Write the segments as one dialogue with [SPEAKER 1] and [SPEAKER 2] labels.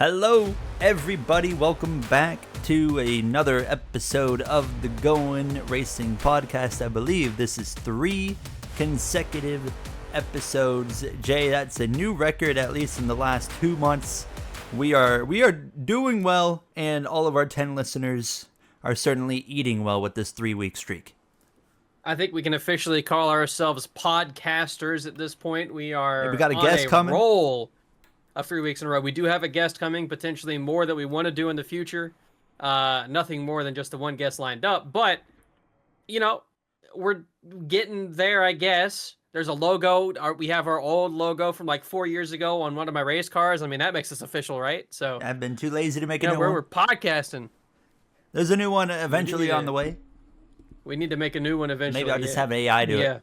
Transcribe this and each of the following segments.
[SPEAKER 1] Hello, everybody. Welcome back to another episode of the GOWEN Racing Podcast. I believe this is 3 consecutive episodes. Jay, that's a new record, at least in the last 2 months. We are doing well, and all of our 10 listeners are certainly eating well with this 3-week streak.
[SPEAKER 2] I think we can officially call ourselves podcasters at this point. We are
[SPEAKER 1] We got a
[SPEAKER 2] on
[SPEAKER 1] guest coming.
[SPEAKER 2] Roll of 3 weeks in a row. We do have a guest coming, potentially more that we want to do in the future. Nothing more than just the one guest lined up, but you know, we're getting there, I guess. There's a logo. We have our old logo from like 4 years ago on one of my race cars. I mean, that makes us official, right? So
[SPEAKER 1] I've been too lazy to make a new
[SPEAKER 2] one.
[SPEAKER 1] one.
[SPEAKER 2] We're podcasting.
[SPEAKER 1] There's a new one eventually on the way.
[SPEAKER 2] We need to make a new one eventually.
[SPEAKER 1] Maybe I'll just have AI do it.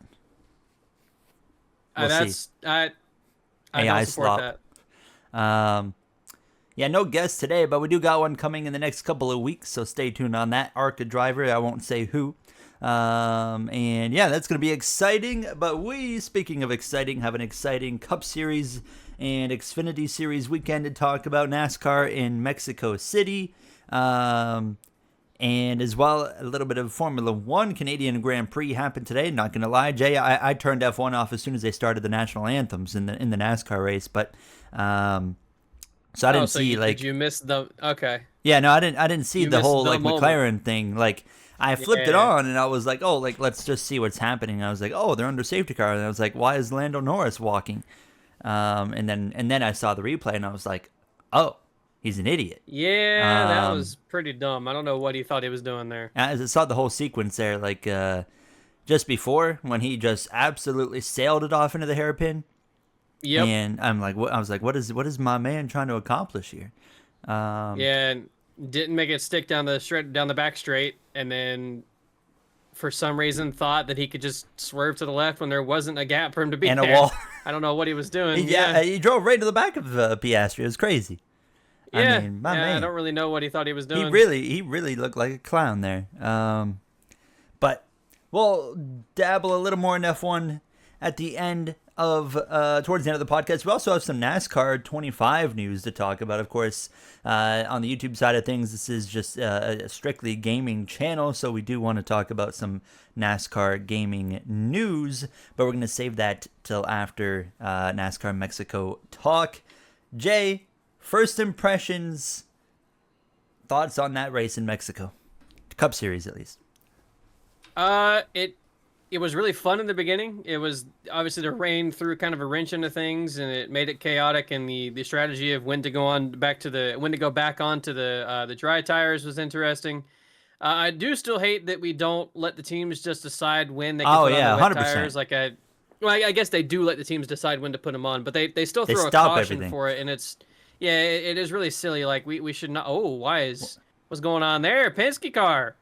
[SPEAKER 1] We'll see.
[SPEAKER 2] I
[SPEAKER 1] AI
[SPEAKER 2] don't support
[SPEAKER 1] slop.
[SPEAKER 2] that.
[SPEAKER 1] Yeah, no guest today, but we do got one coming in the next couple of weeks, so stay tuned on that. ARCA driver, I won't say who. And yeah, that's going to be exciting. But we, speaking of exciting, have an exciting Cup Series and Xfinity Series weekend to talk about. NASCAR in Mexico City. And as well, a little bit of Formula One Canadian Grand Prix happened today. Not going to lie, Jay, I turned F1 off as soon as they started the national anthems in the NASCAR race. But so I didn't see
[SPEAKER 2] Did you miss the? Okay.
[SPEAKER 1] Yeah, no, I didn't see the whole
[SPEAKER 2] the
[SPEAKER 1] like
[SPEAKER 2] moment.
[SPEAKER 1] McLaren thing. Like I flipped it on and I was like, oh, like let's just see what's happening. And I was like, oh, they're under safety car. And I was like, why is Lando Norris walking? And then I saw the replay and I was like, oh. He's an idiot.
[SPEAKER 2] Yeah, that was pretty dumb. I don't know what he thought he was doing there.
[SPEAKER 1] As I saw the whole sequence there, like just before when he just absolutely sailed it off into the hairpin.
[SPEAKER 2] Yep.
[SPEAKER 1] And I was like, what is my man trying to accomplish here?
[SPEAKER 2] Yeah, and didn't make it stick down the back straight, and then for some reason thought that he could just swerve to the left when there wasn't a gap for him to be
[SPEAKER 1] and
[SPEAKER 2] there.
[SPEAKER 1] a wall.
[SPEAKER 2] I don't know what he was doing.
[SPEAKER 1] Yeah, he drove right to the back of Piastri. It was crazy.
[SPEAKER 2] Yeah,
[SPEAKER 1] I mean, my man.
[SPEAKER 2] I don't really know what he thought he was doing.
[SPEAKER 1] He really looked like a clown there. But we'll dabble a little more in F1 at the end of towards the end of the podcast. We also have some NASCAR 25 news to talk about. Of course, on the YouTube side of things, this is just a strictly gaming channel, so we do want to talk about some NASCAR gaming news, but we're going to save that till after NASCAR Mexico talk. Jay, first impressions, thoughts on that race in Mexico, Cup Series at least.
[SPEAKER 2] It was really fun in the beginning. It was obviously the rain threw kind of a wrench into things, and it made it chaotic. And the strategy of when to go back onto the dry tires was interesting. I do still hate that we don't let the teams just decide when they can put on the wet
[SPEAKER 1] 100%.
[SPEAKER 2] tires. I guess they do let the teams decide when to put them on, but they still throw a
[SPEAKER 1] stop
[SPEAKER 2] caution
[SPEAKER 1] everything
[SPEAKER 2] for it, and it is really silly. Like we should not. Oh, what's going on there? Penske car.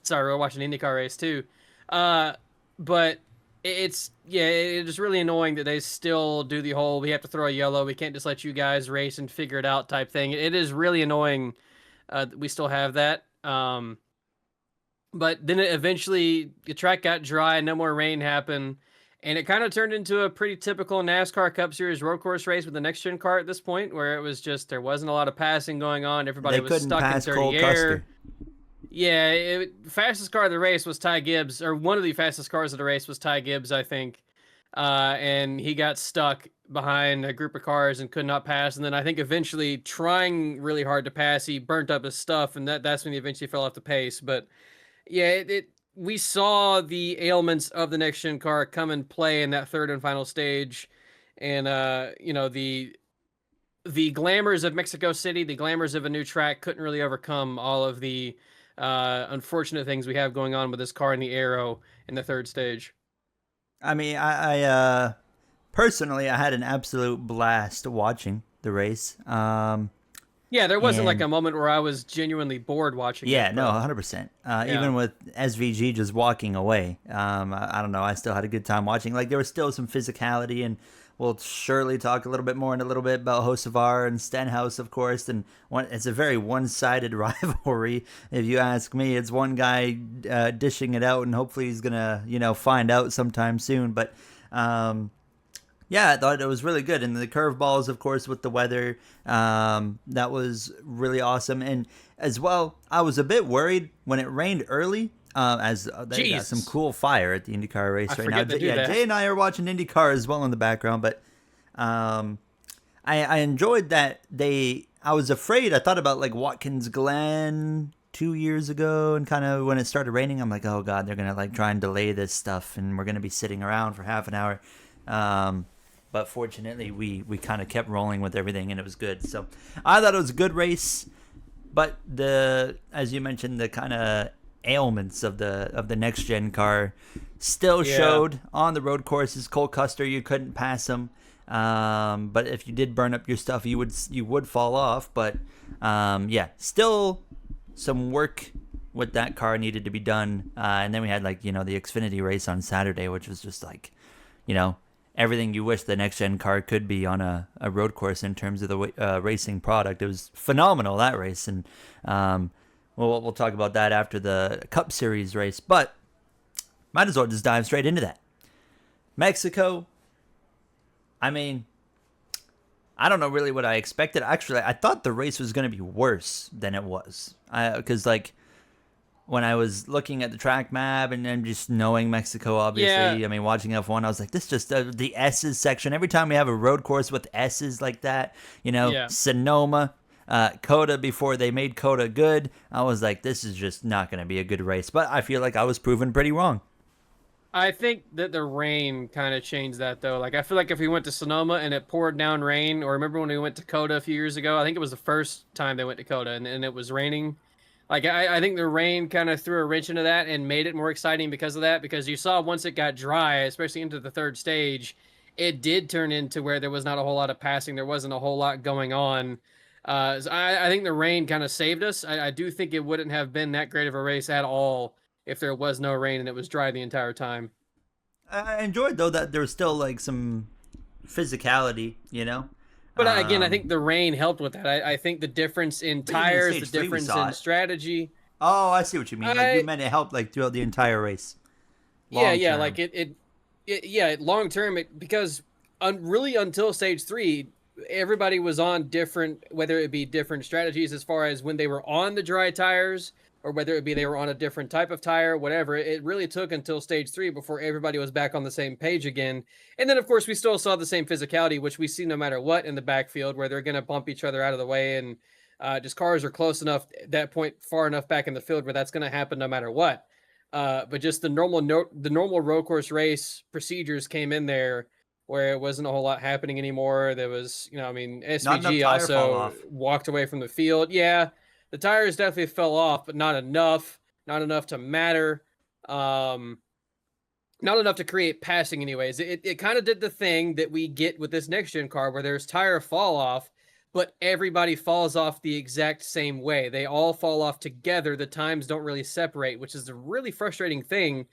[SPEAKER 2] Sorry, we're watching an IndyCar race too. But it is really annoying that they still do the whole we have to throw a yellow. We can't just let you guys race and figure it out type thing. It is really annoying that we still have that. But then eventually the track got dry, no more rain happened. And it kind of turned into a pretty typical NASCAR Cup Series road course race with the NextGen car at this point, where it was just there wasn't a lot of passing going on. Everybody was stuck in dirty air. Yeah, fastest car of the race was Ty Gibbs, or one of the fastest cars of the race was Ty Gibbs, I think. And he got stuck behind a group of cars and could not pass. And then I think eventually trying really hard to pass, he burnt up his stuff, and that's when he eventually fell off the pace. But yeah, we saw the ailments of the NextGen car come and play in that third and final stage. And, the glamours of Mexico City, the glamours of a new track couldn't really overcome all of the unfortunate things we have going on with this car and the aero in the third stage.
[SPEAKER 1] I mean, I personally, I had an absolute blast watching the race.
[SPEAKER 2] Yeah, there wasn't like a moment where I was genuinely bored watching it.
[SPEAKER 1] Yeah, no, 100%. Even with SVG just walking away, I don't know, I still had a good time watching. Like, there was still some physicality, and we'll surely talk a little bit more in a little bit about Hocevar and Stenhouse, of course. And it's a very one-sided rivalry, if you ask me. It's one guy dishing it out, and hopefully he's going to, find out sometime soon. But Yeah, I thought it was really good, and the curveballs, of course, with the weather, that was really awesome. And as well, I was a bit worried when it rained early, as they got some
[SPEAKER 2] Jesus,
[SPEAKER 1] cool fire at the IndyCar
[SPEAKER 2] I
[SPEAKER 1] race right now.
[SPEAKER 2] forget to do
[SPEAKER 1] Yeah, Jay
[SPEAKER 2] that.
[SPEAKER 1] and I are watching IndyCar as well in the background, but um, I enjoyed that they. I was afraid. I thought about like Watkins Glen 2 years ago, and kind of when it started raining, I'm like, oh god, they're gonna like try and delay this stuff, and we're gonna be sitting around for half an hour. Um, but fortunately, we kind of kept rolling with everything, and it was good. So I thought it was a good race. But the, as you mentioned, the kind of ailments of the next gen car still
[SPEAKER 2] Yeah.
[SPEAKER 1] showed on the road courses. Cole Custer, you couldn't pass him. But if you did burn up your stuff, you would fall off. But yeah, still some work with that car needed to be done. And then we had like the Xfinity race on Saturday, which was just like you know everything you wish the next gen car could be on a road course in terms of the racing product. It was phenomenal, that race, and we'll talk about that after the Cup Series race. But might as well just dive straight into that. Mexico. I mean, I don't know really what I expected. Actually, I thought the race was going to be worse than it was. Because, like, when I was looking at the track map and then just knowing Mexico,
[SPEAKER 2] Yeah.
[SPEAKER 1] obviously, I mean, watching F1, I was like, this just, the S's section. Every time we have a road course with S's like that,
[SPEAKER 2] Yeah.
[SPEAKER 1] Sonoma, Coda before they made Coda good, I was like, this is just not going to be a good race. But I feel like I was proven pretty wrong.
[SPEAKER 2] I think that the rain kind of changed that though. Like I feel like if we went to Sonoma and it poured down rain, or remember when we went to Coda a few years ago? I think it was the first time they went to Coda and it was raining. Like I think the rain kind of threw a wrench into that and made it more exciting because of that. Because you saw once it got dry, especially into the third stage, it did turn into where there was not a whole lot of passing. There wasn't a whole lot going on. So I think the rain kind of saved us. I do think it wouldn't have been that great of a race at all if there was no rain and it was dry the entire time.
[SPEAKER 1] I enjoyed, though, that there was still, like, some physicality,
[SPEAKER 2] But again, I
[SPEAKER 1] Um,
[SPEAKER 2] think the rain helped with that. I think the difference in
[SPEAKER 1] but even in
[SPEAKER 2] tires, the
[SPEAKER 1] stage 3, we
[SPEAKER 2] difference
[SPEAKER 1] saw
[SPEAKER 2] in
[SPEAKER 1] it.
[SPEAKER 2] strategy.
[SPEAKER 1] Oh, I see what you mean. Like, you
[SPEAKER 2] I
[SPEAKER 1] meant it helped, like, throughout the entire race.
[SPEAKER 2] Yeah,
[SPEAKER 1] Long
[SPEAKER 2] yeah, like
[SPEAKER 1] term.
[SPEAKER 2] yeah, long term, because really until stage three, everybody was on different, whether it be different strategies as far as when they were on the dry tires, or whether it be they were on a different type of tire, whatever. It really took until stage three before everybody was back on the same page again. And then, of course, we still saw the same physicality, which we see no matter what in the backfield, where they're going to bump each other out of the way, and just cars are close enough at that point, far enough back in the field where that's going to happen no matter what. But just the normal road course race procedures came in there where it wasn't a whole lot happening anymore. There was, I mean,
[SPEAKER 1] Not enough
[SPEAKER 2] SVG
[SPEAKER 1] tire fall
[SPEAKER 2] also
[SPEAKER 1] off.
[SPEAKER 2] walked away from the field. Yeah, the tires definitely fell off, but not enough to matter. Um, Not enough to create passing, anyways. It kind of did the thing that we get with this next gen car where there's tire fall off, but everybody falls off the exact same way. They all fall off together. The times don't really separate, which is a really frustrating thing.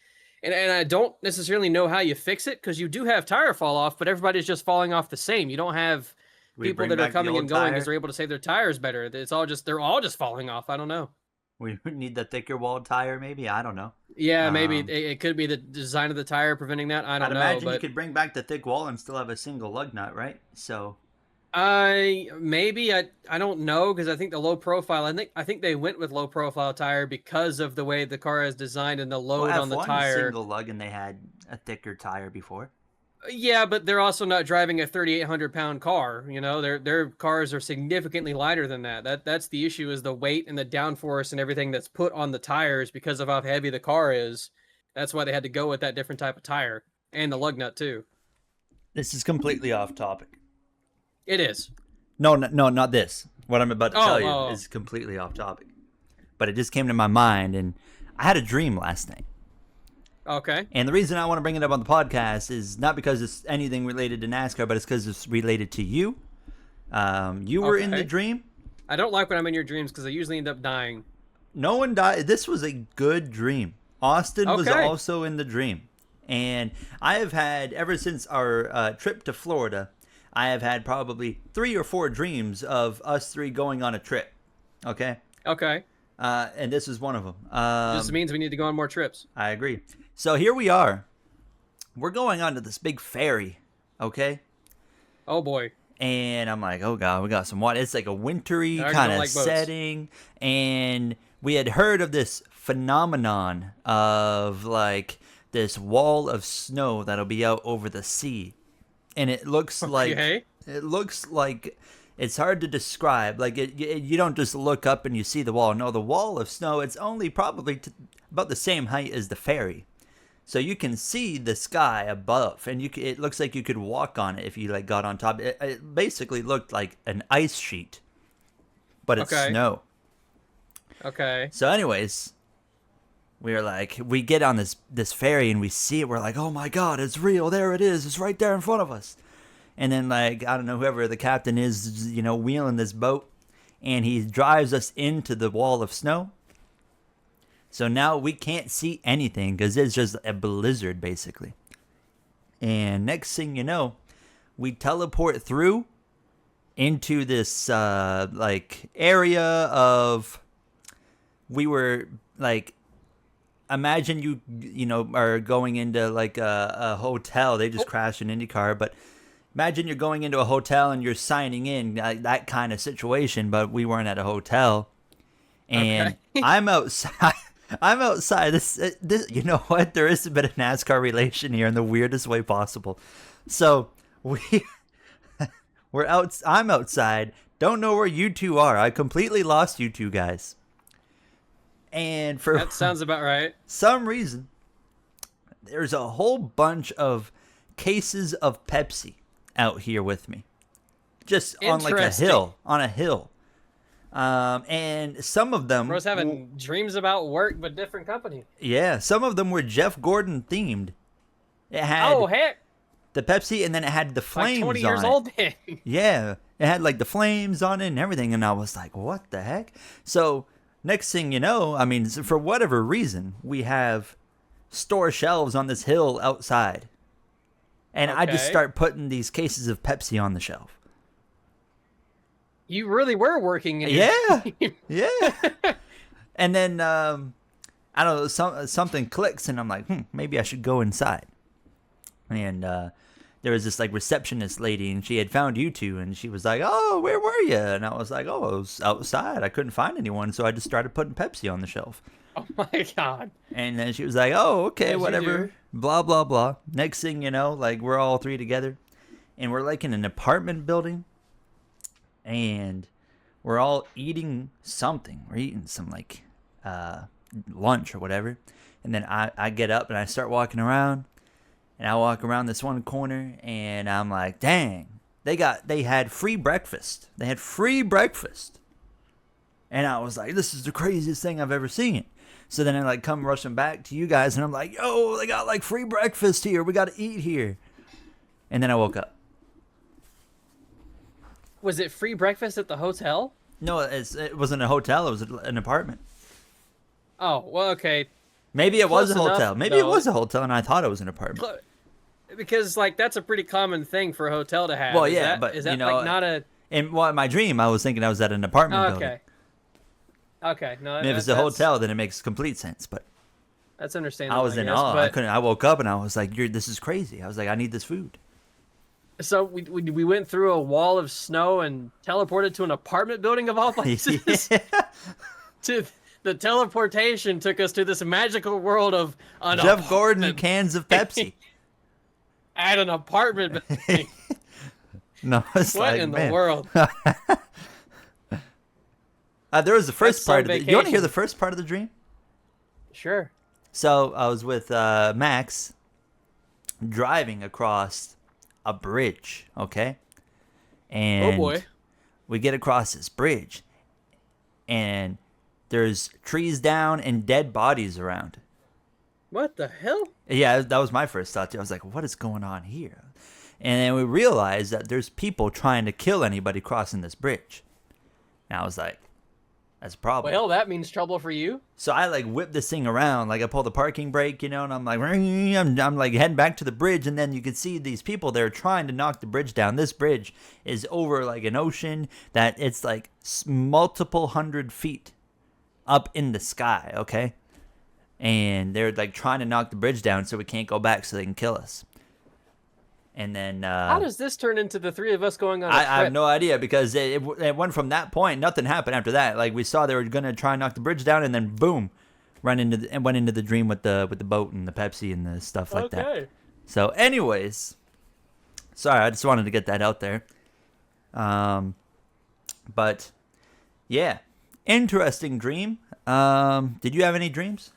[SPEAKER 2] And I don't necessarily know how you fix it because you do have tire fall off, but everybody's just falling off the same. You don't have
[SPEAKER 1] We
[SPEAKER 2] people
[SPEAKER 1] bring
[SPEAKER 2] that are
[SPEAKER 1] back the
[SPEAKER 2] coming
[SPEAKER 1] old
[SPEAKER 2] and going because
[SPEAKER 1] tire.
[SPEAKER 2] they're able to save their tires better. They're all just falling off. I don't know.
[SPEAKER 1] We need the thicker walled tire, maybe. I don't know.
[SPEAKER 2] Yeah, maybe
[SPEAKER 1] Um,
[SPEAKER 2] it could be the design of the tire preventing that. I
[SPEAKER 1] I'd
[SPEAKER 2] don't know,
[SPEAKER 1] imagine you
[SPEAKER 2] but
[SPEAKER 1] could bring back the thick wall and still have a single lug nut, right? So,
[SPEAKER 2] I don't know because I think the low profile. I think they went with low profile tire because of the way the car is designed and the
[SPEAKER 1] well,
[SPEAKER 2] load on the
[SPEAKER 1] F1 is
[SPEAKER 2] tire.
[SPEAKER 1] single lug and they had a thicker tire before.
[SPEAKER 2] Yeah, but they're also not driving a 3,800 pound car. Their cars are significantly lighter than that. That's the issue, is the weight and the downforce and everything that's put on the tires because of how heavy the car is. That's why they had to go with that different type of tire and the lug nut too.
[SPEAKER 1] This is completely off topic.
[SPEAKER 2] It is.
[SPEAKER 1] No, no, not this. What I'm about to
[SPEAKER 2] Oh,
[SPEAKER 1] tell you
[SPEAKER 2] oh,
[SPEAKER 1] is completely off topic. But it just came to my mind, and I had a dream last night.
[SPEAKER 2] okay.
[SPEAKER 1] And the reason I want to bring it up on the podcast is not because it's anything related to NASCAR, but it's because it's related to you. You were in the
[SPEAKER 2] Okay.
[SPEAKER 1] dream.
[SPEAKER 2] I don't like when I'm in your dreams because I usually end up dying.
[SPEAKER 1] No one died. This was a good dream. Austin was
[SPEAKER 2] Okay.
[SPEAKER 1] also in the dream. And I have had, ever since our trip to Florida, I have had probably 3 or 4 dreams of us three going on a trip. Okay?
[SPEAKER 2] Okay.
[SPEAKER 1] And this is one of them.
[SPEAKER 2] Just means we need to go on more trips.
[SPEAKER 1] I agree. So here we are. We're going onto this big ferry, okay?
[SPEAKER 2] Oh boy.
[SPEAKER 1] And I'm like, oh god, we got some water. It's like a
[SPEAKER 2] I
[SPEAKER 1] wintry
[SPEAKER 2] already
[SPEAKER 1] kind
[SPEAKER 2] don't
[SPEAKER 1] of
[SPEAKER 2] like boats.
[SPEAKER 1] setting, and we had heard of this phenomenon of like this wall of snow that'll be out over the sea, and
[SPEAKER 2] Okay.
[SPEAKER 1] it looks like it's hard to describe. Like you don't just look up and you see the wall. No, the wall of snow. It's only probably about the same height as the ferry. So you can see the sky above, and it looks like you could walk on it if you like got on top. It basically looked like an ice sheet, but it's
[SPEAKER 2] Okay.
[SPEAKER 1] snow.
[SPEAKER 2] Okay.
[SPEAKER 1] So, anyways, we get on this ferry and we see it. We're like, oh my god, it's real! There it is! It's right there in front of us. And then like I don't know whoever the captain is, wheeling this boat, and he drives us into the wall of snow. So now we can't see anything because it's just a blizzard, basically. And next thing you know, we teleport through into this like area of. We were like, imagine you are going into like a hotel. They just crashed an IndyCar, but imagine you're going into a hotel and you're signing in, that kind of situation. But we weren't at a hotel, and
[SPEAKER 2] Okay.
[SPEAKER 1] I'm outside. I'm outside. This, you know what? There is a bit of NASCAR relation here in the weirdest way possible. So we, we're out. I'm outside. Don't know where you two are. I completely lost you two guys. And for
[SPEAKER 2] That sounds about right.
[SPEAKER 1] some reason, there's a whole bunch of cases of Pepsi out here with me, just on like a
[SPEAKER 2] Interesting.
[SPEAKER 1] hill, on a hill. And some of them,
[SPEAKER 2] Bro's having dreams about work, but different company.
[SPEAKER 1] yeah, some of them were Jeff Gordon themed. It had
[SPEAKER 2] Oh heck!
[SPEAKER 1] the Pepsi, and then it had the
[SPEAKER 2] Like
[SPEAKER 1] flames
[SPEAKER 2] 20 years
[SPEAKER 1] on it.
[SPEAKER 2] old then.
[SPEAKER 1] Yeah, it had like the flames on it and everything, and I was like, what the heck? So next thing you know, I mean, for whatever reason, we have store shelves on this hill outside, and I just
[SPEAKER 2] Okay.
[SPEAKER 1] start putting these cases of Pepsi on the shelf.
[SPEAKER 2] You really were working in your
[SPEAKER 1] Yeah,
[SPEAKER 2] dream.
[SPEAKER 1] yeah. And then I don't know, something clicks, and I'm like, maybe I should go inside. And there was this like receptionist lady, and she had found you two, and she was like, "Oh, where were you?" And I was like, "Oh, I was outside. I couldn't find anyone, so I just started putting Pepsi on the shelf."
[SPEAKER 2] Oh my god.
[SPEAKER 1] And then she was like, "Oh, okay,
[SPEAKER 2] As you
[SPEAKER 1] whatever."
[SPEAKER 2] do.
[SPEAKER 1] Blah blah blah. Next thing you know, like we're all three together, and we're like in an apartment building, and we're all eating something. We're eating some like lunch or whatever, and then I get up and I start walking around. And I walk around this one corner, and I'm like, dang, they had free breakfast. They had free breakfast. And I was like, this is the craziest thing I've ever seen. So then I like come rushing back to you guys, and I'm like, yo, they got like free breakfast here. We got to eat here. And then I woke up.
[SPEAKER 2] Was it free breakfast at the hotel?
[SPEAKER 1] No, it wasn't a hotel. It was an apartment.
[SPEAKER 2] Oh, well, okay.
[SPEAKER 1] Maybe it was
[SPEAKER 2] Close
[SPEAKER 1] a hotel.
[SPEAKER 2] enough,
[SPEAKER 1] Maybe it
[SPEAKER 2] though.
[SPEAKER 1] was a hotel, and I thought it was an apartment.
[SPEAKER 2] Cl- Because like that's a pretty common thing for a hotel to have.
[SPEAKER 1] Well,
[SPEAKER 2] Is
[SPEAKER 1] yeah,
[SPEAKER 2] that,
[SPEAKER 1] but,
[SPEAKER 2] is that
[SPEAKER 1] you know,
[SPEAKER 2] like not a?
[SPEAKER 1] In my dream, I was thinking I was at an apartment
[SPEAKER 2] Oh,
[SPEAKER 1] building.
[SPEAKER 2] okay. Okay, no.
[SPEAKER 1] And if it's a hotel, then it makes complete sense. But
[SPEAKER 2] That's understandable.
[SPEAKER 1] I was in
[SPEAKER 2] guess,
[SPEAKER 1] awe.
[SPEAKER 2] But
[SPEAKER 1] I woke up and I was like, this is crazy." I was like, "I need this food."
[SPEAKER 2] so we went through a wall of snow and teleported to an apartment building of all places. To the teleportation took us to this magical world of an
[SPEAKER 1] Jeff Gordon
[SPEAKER 2] apartment
[SPEAKER 1] cans of Pepsi.
[SPEAKER 2] at an apartment building.
[SPEAKER 1] No, it's
[SPEAKER 2] What
[SPEAKER 1] like,
[SPEAKER 2] in the
[SPEAKER 1] man.
[SPEAKER 2] world?
[SPEAKER 1] There was the first
[SPEAKER 2] That's
[SPEAKER 1] part
[SPEAKER 2] some
[SPEAKER 1] of the. You want to hear
[SPEAKER 2] vacation.
[SPEAKER 1] the first part of the dream?
[SPEAKER 2] Sure.
[SPEAKER 1] So I was with Max, driving across a bridge. Okay, and
[SPEAKER 2] Oh boy.
[SPEAKER 1] we get across this bridge, and there's trees down and dead bodies around.
[SPEAKER 2] What the hell?
[SPEAKER 1] Yeah, that was my first thought too. I was like, what is going on here? And then we realized that there's people trying to kill anybody crossing this bridge. And I was like, that's a problem.
[SPEAKER 2] Well, that means trouble for you.
[SPEAKER 1] So I like whip this thing around, like I pull the parking brake, and I'm like, I'm like heading back to the bridge, and then you can see these people, they're trying to knock the bridge down. This bridge is over like an ocean that it's like multiple 100 feet up in the sky, okay? And they're like trying to knock the bridge down so we can't go back so they can kill us. And then
[SPEAKER 2] How does this turn into the three of us going on a
[SPEAKER 1] I
[SPEAKER 2] trip?
[SPEAKER 1] have no idea because it went from that point. Nothing happened after that. Like we saw they were gonna try and knock the bridge down, and then boom, and went into the dream with the boat and the Pepsi and the stuff like that. So, anyways, sorry, I just wanted to get that out there. But yeah, interesting dream. Did you have any dreams?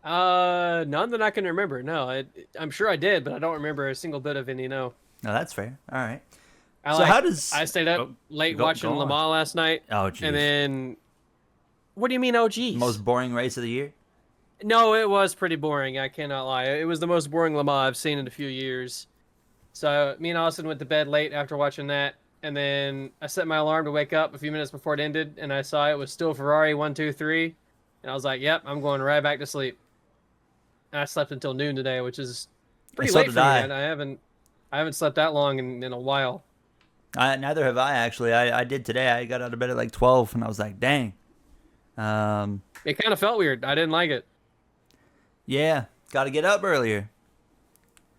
[SPEAKER 2] None that I can remember. No, I'm sure I did, but I don't remember a single bit of any. No.
[SPEAKER 1] No, that's fair. All right.
[SPEAKER 2] I stayed up late watching
[SPEAKER 1] go
[SPEAKER 2] Le
[SPEAKER 1] on.
[SPEAKER 2] Mans last night.
[SPEAKER 1] Oh, geez.
[SPEAKER 2] And then, what do you mean? Oh, geez.
[SPEAKER 1] Most boring race of the year?
[SPEAKER 2] No, it was pretty boring. I cannot lie. It was the most boring Le Mans I've seen in a few years. So me and Austin went to bed late after watching that, and then I set my alarm to wake up a few minutes before it ended, and I saw it was still Ferrari 1, 2, 3, and I was like, "Yep, I'm going right back to sleep." And I slept until noon today, which is pretty late for me. And I haven't slept that long in a while.
[SPEAKER 1] Neither have I actually. I did today. I got out of bed at like 12, and I was like, "Dang."
[SPEAKER 2] It kind of felt weird. I didn't like it.
[SPEAKER 1] Yeah, got to get up earlier.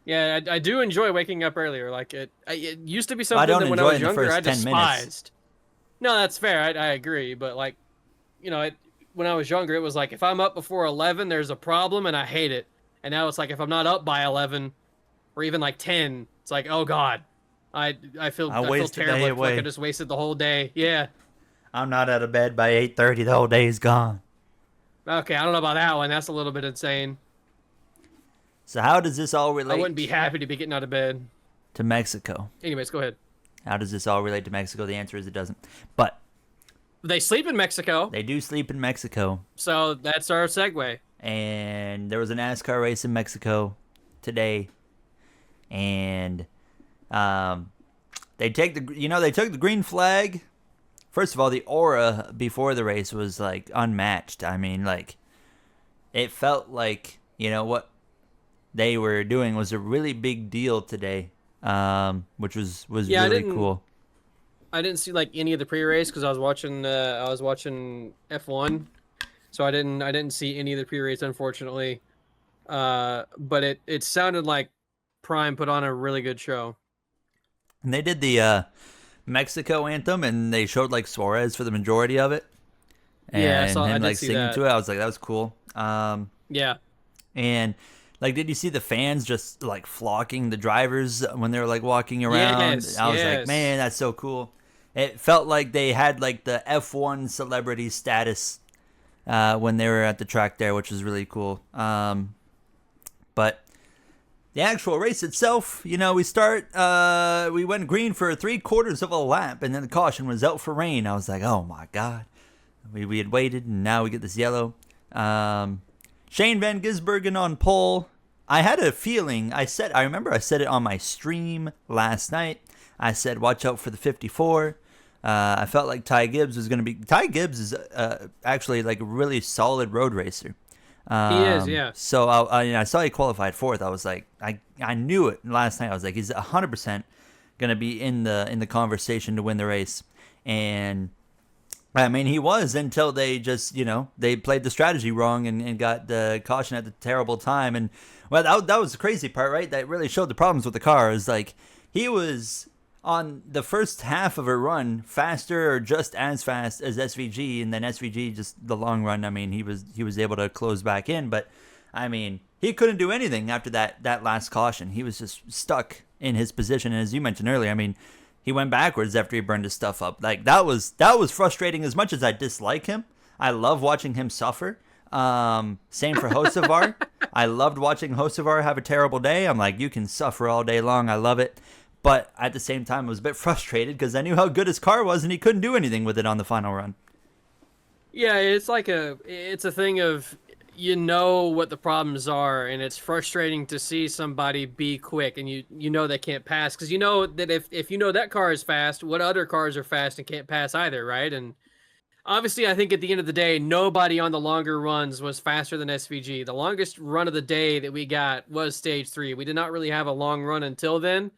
[SPEAKER 2] Yeah, I do enjoy waking up earlier. Like it used to be something
[SPEAKER 1] don't
[SPEAKER 2] that when I
[SPEAKER 1] enjoy
[SPEAKER 2] was
[SPEAKER 1] in the
[SPEAKER 2] younger
[SPEAKER 1] first
[SPEAKER 2] I
[SPEAKER 1] 10
[SPEAKER 2] despised.
[SPEAKER 1] minutes.
[SPEAKER 2] No, that's fair. I agree, but like, when I was younger, it was like if I'm up before 11, there's a problem, and I hate it. And now it's like if I'm not up by 11, or even like 10, it's like, oh god, I feel terrible. I feel like I just wasted the whole day. Yeah.
[SPEAKER 1] I'm not out of bed by 8:30. The whole day is gone.
[SPEAKER 2] Okay, I don't know about that one. That's a little bit insane.
[SPEAKER 1] So how does this all relate?
[SPEAKER 2] I wouldn't be happy to be getting out of bed.
[SPEAKER 1] To Mexico.
[SPEAKER 2] Anyways, go ahead.
[SPEAKER 1] How does this all relate to Mexico? The answer is it doesn't. But
[SPEAKER 2] they sleep in Mexico.
[SPEAKER 1] They do sleep in Mexico.
[SPEAKER 2] So that's our segue.
[SPEAKER 1] And there was a NASCAR race in Mexico today, and they took the green flag. First of all, the aura before the race was like unmatched. I mean, like it felt like what they were doing was a really big deal today, which was really cool.
[SPEAKER 2] I didn't see like any of the pre-race because I was watching F1, so I didn't see any of the pre-race, unfortunately. But it sounded like Prime put on a really good show.
[SPEAKER 1] And they did the Mexico anthem, and they showed like Suarez for the majority of it. And
[SPEAKER 2] I
[SPEAKER 1] him
[SPEAKER 2] did
[SPEAKER 1] like
[SPEAKER 2] see
[SPEAKER 1] singing
[SPEAKER 2] that.
[SPEAKER 1] to it. I was like, that was cool.
[SPEAKER 2] Yeah.
[SPEAKER 1] And like, did you see the fans just like flocking the drivers when they were like walking around?
[SPEAKER 2] Yes,
[SPEAKER 1] I was like, man, that's so cool. It felt like they had like the F1 celebrity status when they were at the track there, which was really cool. But the actual race itself, we went green for 3/4 of a lap, and then the caution was out for rain. I was like, oh my God. We had waited, and now we get this yellow. Shane Van Gisbergen on pole. I had a feeling, I remember I said it on my stream last night. I said, watch out for the 54. I felt like Ty Gibbs was going to be... Ty Gibbs is actually like a really solid road racer.
[SPEAKER 2] He is, yeah.
[SPEAKER 1] So I saw he qualified fourth. I was like, I knew it last night. I was like, he's 100% going to be in the conversation to win the race. And I mean, he was until they just, they played the strategy wrong and got the caution at the terrible time. And well, that was the crazy part, right? That really showed the problems with the car. Is like he was on the first half of a run faster or just as fast as SVG, and then SVG just the long run. I mean, he was able to close back in, but I mean, he couldn't do anything after that last caution. He was just stuck in his position. And as you mentioned earlier, I mean, he went backwards after he burned his stuff up. Like that was frustrating. As much as I dislike him, I love watching him suffer. Same for Hocevar. I loved watching Hocevar have a terrible day. I'm like, you can suffer all day long. I love it. But at the same time, I was a bit frustrated because I knew how good his car was, and he couldn't do anything with it on the final run.
[SPEAKER 2] Yeah, it's a thing of what the problems are, and it's frustrating to see somebody be quick, and you know they can't pass because you know that if you know that car is fast, what other cars are fast and can't pass either, right? And obviously, I think at the end of the day, nobody on the longer runs was faster than SVG. The longest run of the day that we got was stage 3. We did not really have a long run until then.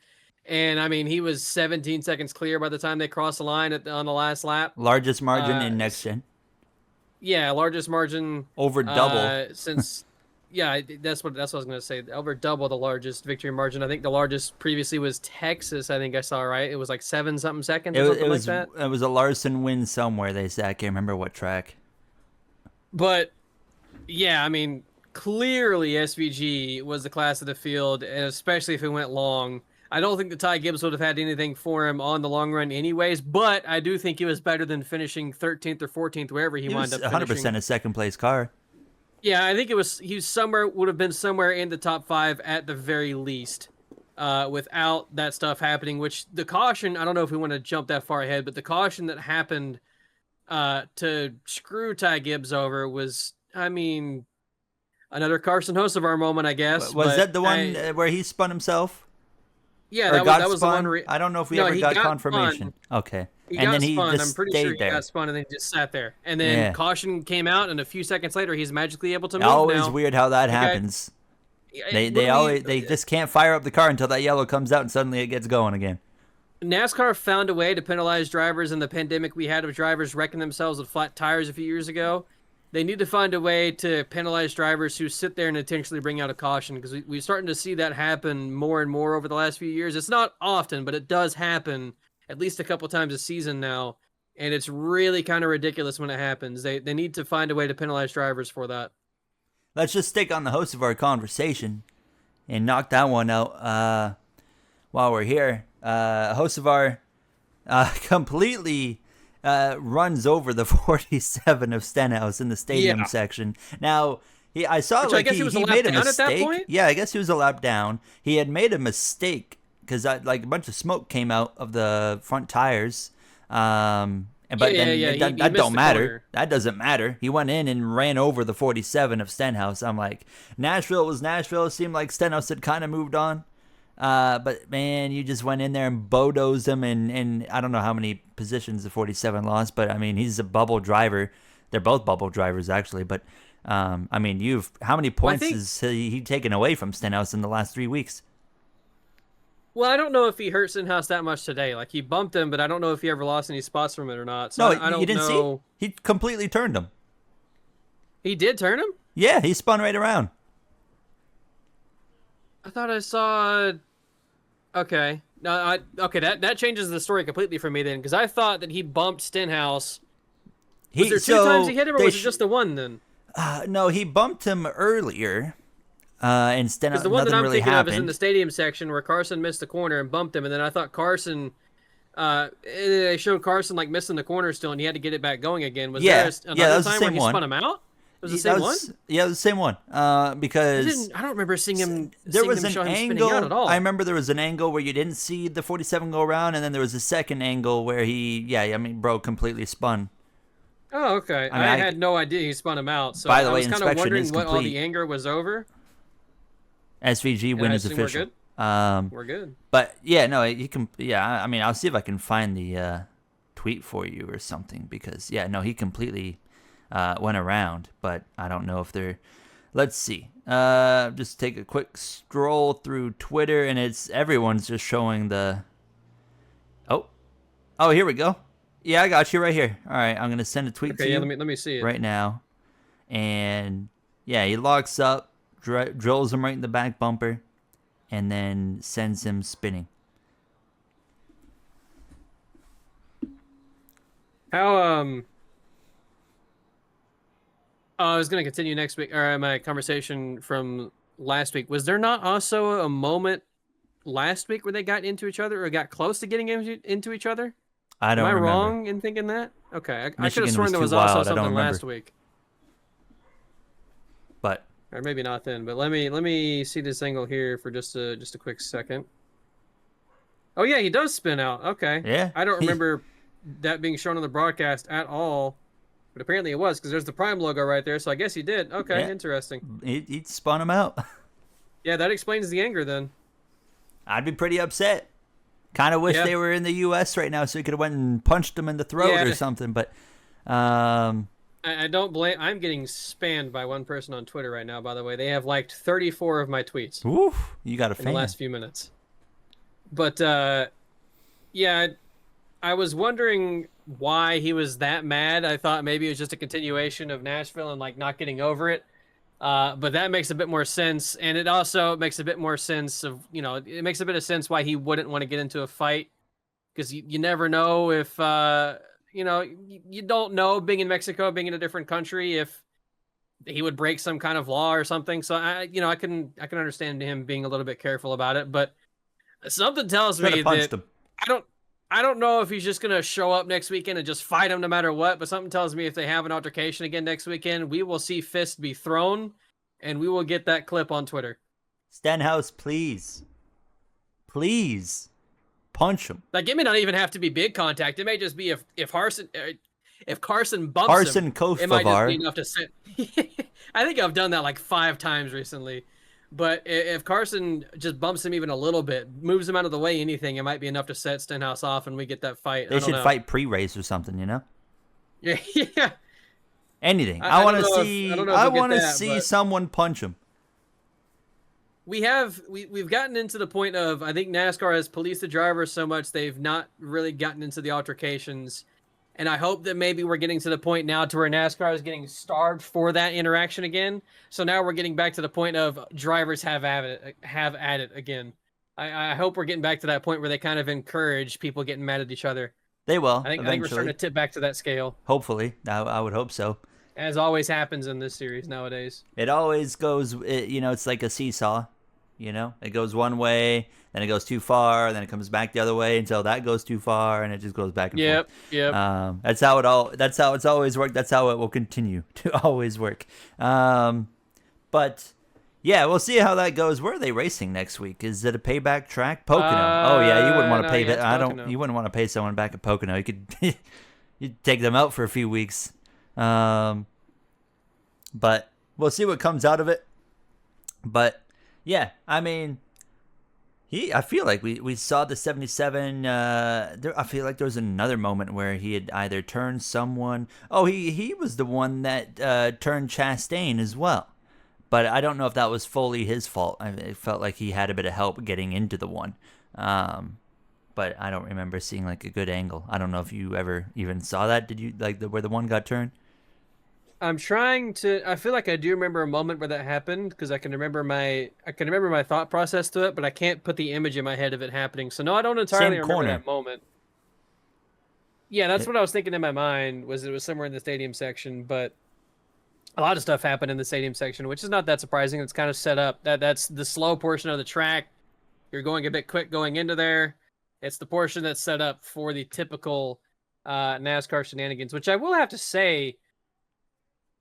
[SPEAKER 2] And I mean, he was 17 seconds clear by the time they crossed the line on the last lap.
[SPEAKER 1] Largest margin in NextGen.
[SPEAKER 2] Yeah, largest margin
[SPEAKER 1] over double
[SPEAKER 2] since Yeah, that's what I was gonna say. Over double the largest victory margin. I think the largest previously was Texas. I think I saw right. It was like 7 something seconds or something like that.
[SPEAKER 1] It was a Larson win somewhere. They said, I can't remember what track.
[SPEAKER 2] But yeah, I mean, clearly SVG was the class of the field, and especially if it went long. I don't think that Ty Gibbs would have had anything for him on the long run, anyways. But I do think he was better than finishing 13th or 14th, wherever he wound
[SPEAKER 1] was
[SPEAKER 2] up finishing.
[SPEAKER 1] 100% a second place car.
[SPEAKER 2] Yeah, I think he was would have been somewhere in the top 5 at the very least, without that stuff happening. Which the caution, I don't know if we want to jump that far ahead, but the caution that happened to screw Ty Gibbs over was, I mean, another Carson Hocevar moment, I guess.
[SPEAKER 1] Was that the one where he spun himself?
[SPEAKER 2] Yeah, that was
[SPEAKER 1] spun?
[SPEAKER 2] the one.
[SPEAKER 1] I don't know if we ever got confirmation.
[SPEAKER 2] Spun.
[SPEAKER 1] Okay.
[SPEAKER 2] He
[SPEAKER 1] and
[SPEAKER 2] got
[SPEAKER 1] then he
[SPEAKER 2] spun.
[SPEAKER 1] just
[SPEAKER 2] I'm pretty sure he got spun and then he just sat there. And then caution came out, and a few seconds later, he's magically able to move.
[SPEAKER 1] Always weird how that happens. They just can't fire up the car until that yellow comes out, and suddenly it gets going again.
[SPEAKER 2] NASCAR found a way to penalize drivers in the pandemic we had of drivers wrecking themselves with flat tires a few years ago. They need to find a way to penalize drivers who sit there and intentionally bring out a caution, because we're starting to see that happen more and more over the last few years. It's not often, but it does happen at least a couple times a season now, and it's really kind of ridiculous when it happens. They need to find a way to penalize drivers for that.
[SPEAKER 1] Let's just stick on the host of our conversation and knock that one out while we're here. Host of our completely runs over the 47 of Stenhouse in the stadium section. Now, I saw he made a mistake. Yeah, I guess he was a lap down. He had made a mistake because a bunch of smoke came out of the front tires. That don't matter. Corner. That doesn't matter. He went in and ran over the 47 of Stenhouse. I'm like, Nashville was Nashville. It seemed like Stenhouse had kind of moved on. But man, you just went in there and bulldozed him, and I don't know how many positions the 47 lost, but I mean, he's a bubble driver. They're both bubble drivers actually, but I mean, how many points has he taken away from Stenhouse in the last 3 weeks?
[SPEAKER 2] Well, I don't know if he hurt Stenhouse that much today. Like, he bumped him, but I don't know if he ever lost any spots from it or not. So I don't
[SPEAKER 1] you didn't
[SPEAKER 2] know.
[SPEAKER 1] See? He completely turned him.
[SPEAKER 2] He did turn him?
[SPEAKER 1] Yeah, he spun right around.
[SPEAKER 2] I thought I saw. Okay, no, okay. That changes the story completely for me then, because I thought that he bumped Stenhouse. Was there two times he hit him, or was it just the one then?
[SPEAKER 1] No, he bumped him earlier. And Stenhouse,
[SPEAKER 2] the one that I'm
[SPEAKER 1] really
[SPEAKER 2] thinking
[SPEAKER 1] happened.
[SPEAKER 2] Of is in the stadium section where Carson missed the corner and bumped him, and then I thought Carson. They showed Carson like missing the corner still, and he had to get it back going again. Was there another time where he spun him out? Was it the same one?
[SPEAKER 1] Yeah, it was the same one. Because
[SPEAKER 2] I don't remember seeing him.
[SPEAKER 1] There was an angle.
[SPEAKER 2] Out at all.
[SPEAKER 1] I remember there was an angle where you didn't see the 47 go around, and then there was a second angle where bro completely spun.
[SPEAKER 2] Oh, okay. I had no idea he spun him out. So
[SPEAKER 1] by the way,
[SPEAKER 2] I was kind of wondering what all the anger was over.
[SPEAKER 1] SVG win is official.
[SPEAKER 2] We're good.
[SPEAKER 1] But yeah, no, you can. Yeah, I mean, I'll see if I can find the tweet for you or something, because he completely went around. But I don't know if they're. Let's see. Just take a quick stroll through Twitter, and everyone's just showing the. Oh, here we go. Yeah, I got you right here. All right, I'm gonna send a tweet to you.
[SPEAKER 2] Let me see it
[SPEAKER 1] right now. And he locks up. Drills him right in the back bumper, and then sends him spinning.
[SPEAKER 2] How I was going to continue next week, or my conversation from last week. Was there not also a moment last week where they got into each other, or got close to getting into each other?
[SPEAKER 1] I don't remember.
[SPEAKER 2] Am I wrong in thinking that? Okay, I could have sworn there was also something last week.
[SPEAKER 1] But.
[SPEAKER 2] Or maybe not then, but let me see this angle here for just a quick second. Oh yeah, he does spin out. Okay.
[SPEAKER 1] Yeah.
[SPEAKER 2] I don't remember that being shown on the broadcast at all, but apparently it was, because there's the Prime logo right there. So I guess he did. Okay, interesting.
[SPEAKER 1] He spun him out.
[SPEAKER 2] Yeah, that explains the anger then.
[SPEAKER 1] I'd be pretty upset. Kind of wish they were in the U.S. right now so he could have went and punched him in the throat or something. But.
[SPEAKER 2] I don't blame. I'm getting spammed by one person on Twitter right now, by the way. They have liked 34 of my tweets.
[SPEAKER 1] Oof, you got a fan.
[SPEAKER 2] In the last few minutes. But, I was wondering why he was that mad. I thought maybe it was just a continuation of Nashville and, not getting over it. But that makes a bit more sense, and it also makes a bit more sense of, it makes a bit of sense why he wouldn't want to get into a fight, because you never know if you don't know, being in Mexico, being in a different country, if he would break some kind of law or something. So I can understand him being a little bit careful about it, but something tells
[SPEAKER 1] Should
[SPEAKER 2] me
[SPEAKER 1] have punched
[SPEAKER 2] that
[SPEAKER 1] him.
[SPEAKER 2] I don't I don't know if he's just gonna show up next weekend and just fight him no matter what, but something tells me if they have an altercation again next weekend, we will see fists be thrown, and we will get that clip on Twitter.
[SPEAKER 1] Stenhouse, please. Please. Punch him.
[SPEAKER 2] Like, it may not even have to be big contact. It may just be if Carson bumps
[SPEAKER 1] Carson
[SPEAKER 2] him,
[SPEAKER 1] Kosovar.
[SPEAKER 2] it might just be enough to sit. I think I've done that like 5 times recently. But if Carson just bumps him even a little bit, moves him out of the way, anything, it might be enough to set Stenhouse off, and we get that fight.
[SPEAKER 1] They should fight pre-race or something, you know?
[SPEAKER 2] Yeah, yeah.
[SPEAKER 1] Anything.
[SPEAKER 2] I
[SPEAKER 1] want to
[SPEAKER 2] don't know
[SPEAKER 1] see.
[SPEAKER 2] if we'll
[SPEAKER 1] I
[SPEAKER 2] get
[SPEAKER 1] want to
[SPEAKER 2] that,
[SPEAKER 1] see
[SPEAKER 2] but
[SPEAKER 1] someone punch him.
[SPEAKER 2] we've gotten into the point of, I think NASCAR has policed the drivers so much they've not really gotten into the altercations. And I hope that maybe we're getting to the point now to where NASCAR is getting starved for that interaction again. So now we're getting back to the point of drivers have at it again. I hope we're getting back to that point where they kind of encourage people getting mad at each other.
[SPEAKER 1] They will.
[SPEAKER 2] I think we're
[SPEAKER 1] eventually.
[SPEAKER 2] starting to tip back to that scale.
[SPEAKER 1] Hopefully. I would hope so.
[SPEAKER 2] As always happens in this series nowadays.
[SPEAKER 1] It always goes, it's like a seesaw. It goes one way, then it goes too far, then it comes back the other way until that goes too far, and it just goes back and forth.
[SPEAKER 2] Yep.
[SPEAKER 1] That's how it's always worked. That's how it will continue to always work. But yeah, we'll see how that goes. Where are they racing next week? Is it a payback track? Pocono. Oh yeah, you wouldn't want to pay that. You wouldn't want to pay someone back at Pocono. You could you'd take them out for a few weeks. But we'll see what comes out of it. But yeah, I mean, I feel like we saw the 77. I feel like there was another moment where he had either turned someone. Oh, he was the one that turned Chastain as well. But I don't know if that was fully his fault. It felt like he had a bit of help getting into the one. But I don't remember seeing like a good angle. I don't know if you ever even saw that. Did you like where the one got turned?
[SPEAKER 2] I'm trying to. I feel like I do remember a moment where that happened, because I can remember my thought process to it, but I can't put the image in my head of it happening. So no, I don't entirely remember that moment. Yeah, that's what I was thinking in my mind. Was it was somewhere in the stadium section, but a lot of stuff happened in the stadium section, which is not that surprising. It's kind of set up. That's the slow portion of the track. You're going a bit quick going into there. It's the portion that's set up for the typical NASCAR shenanigans, which I will have to say,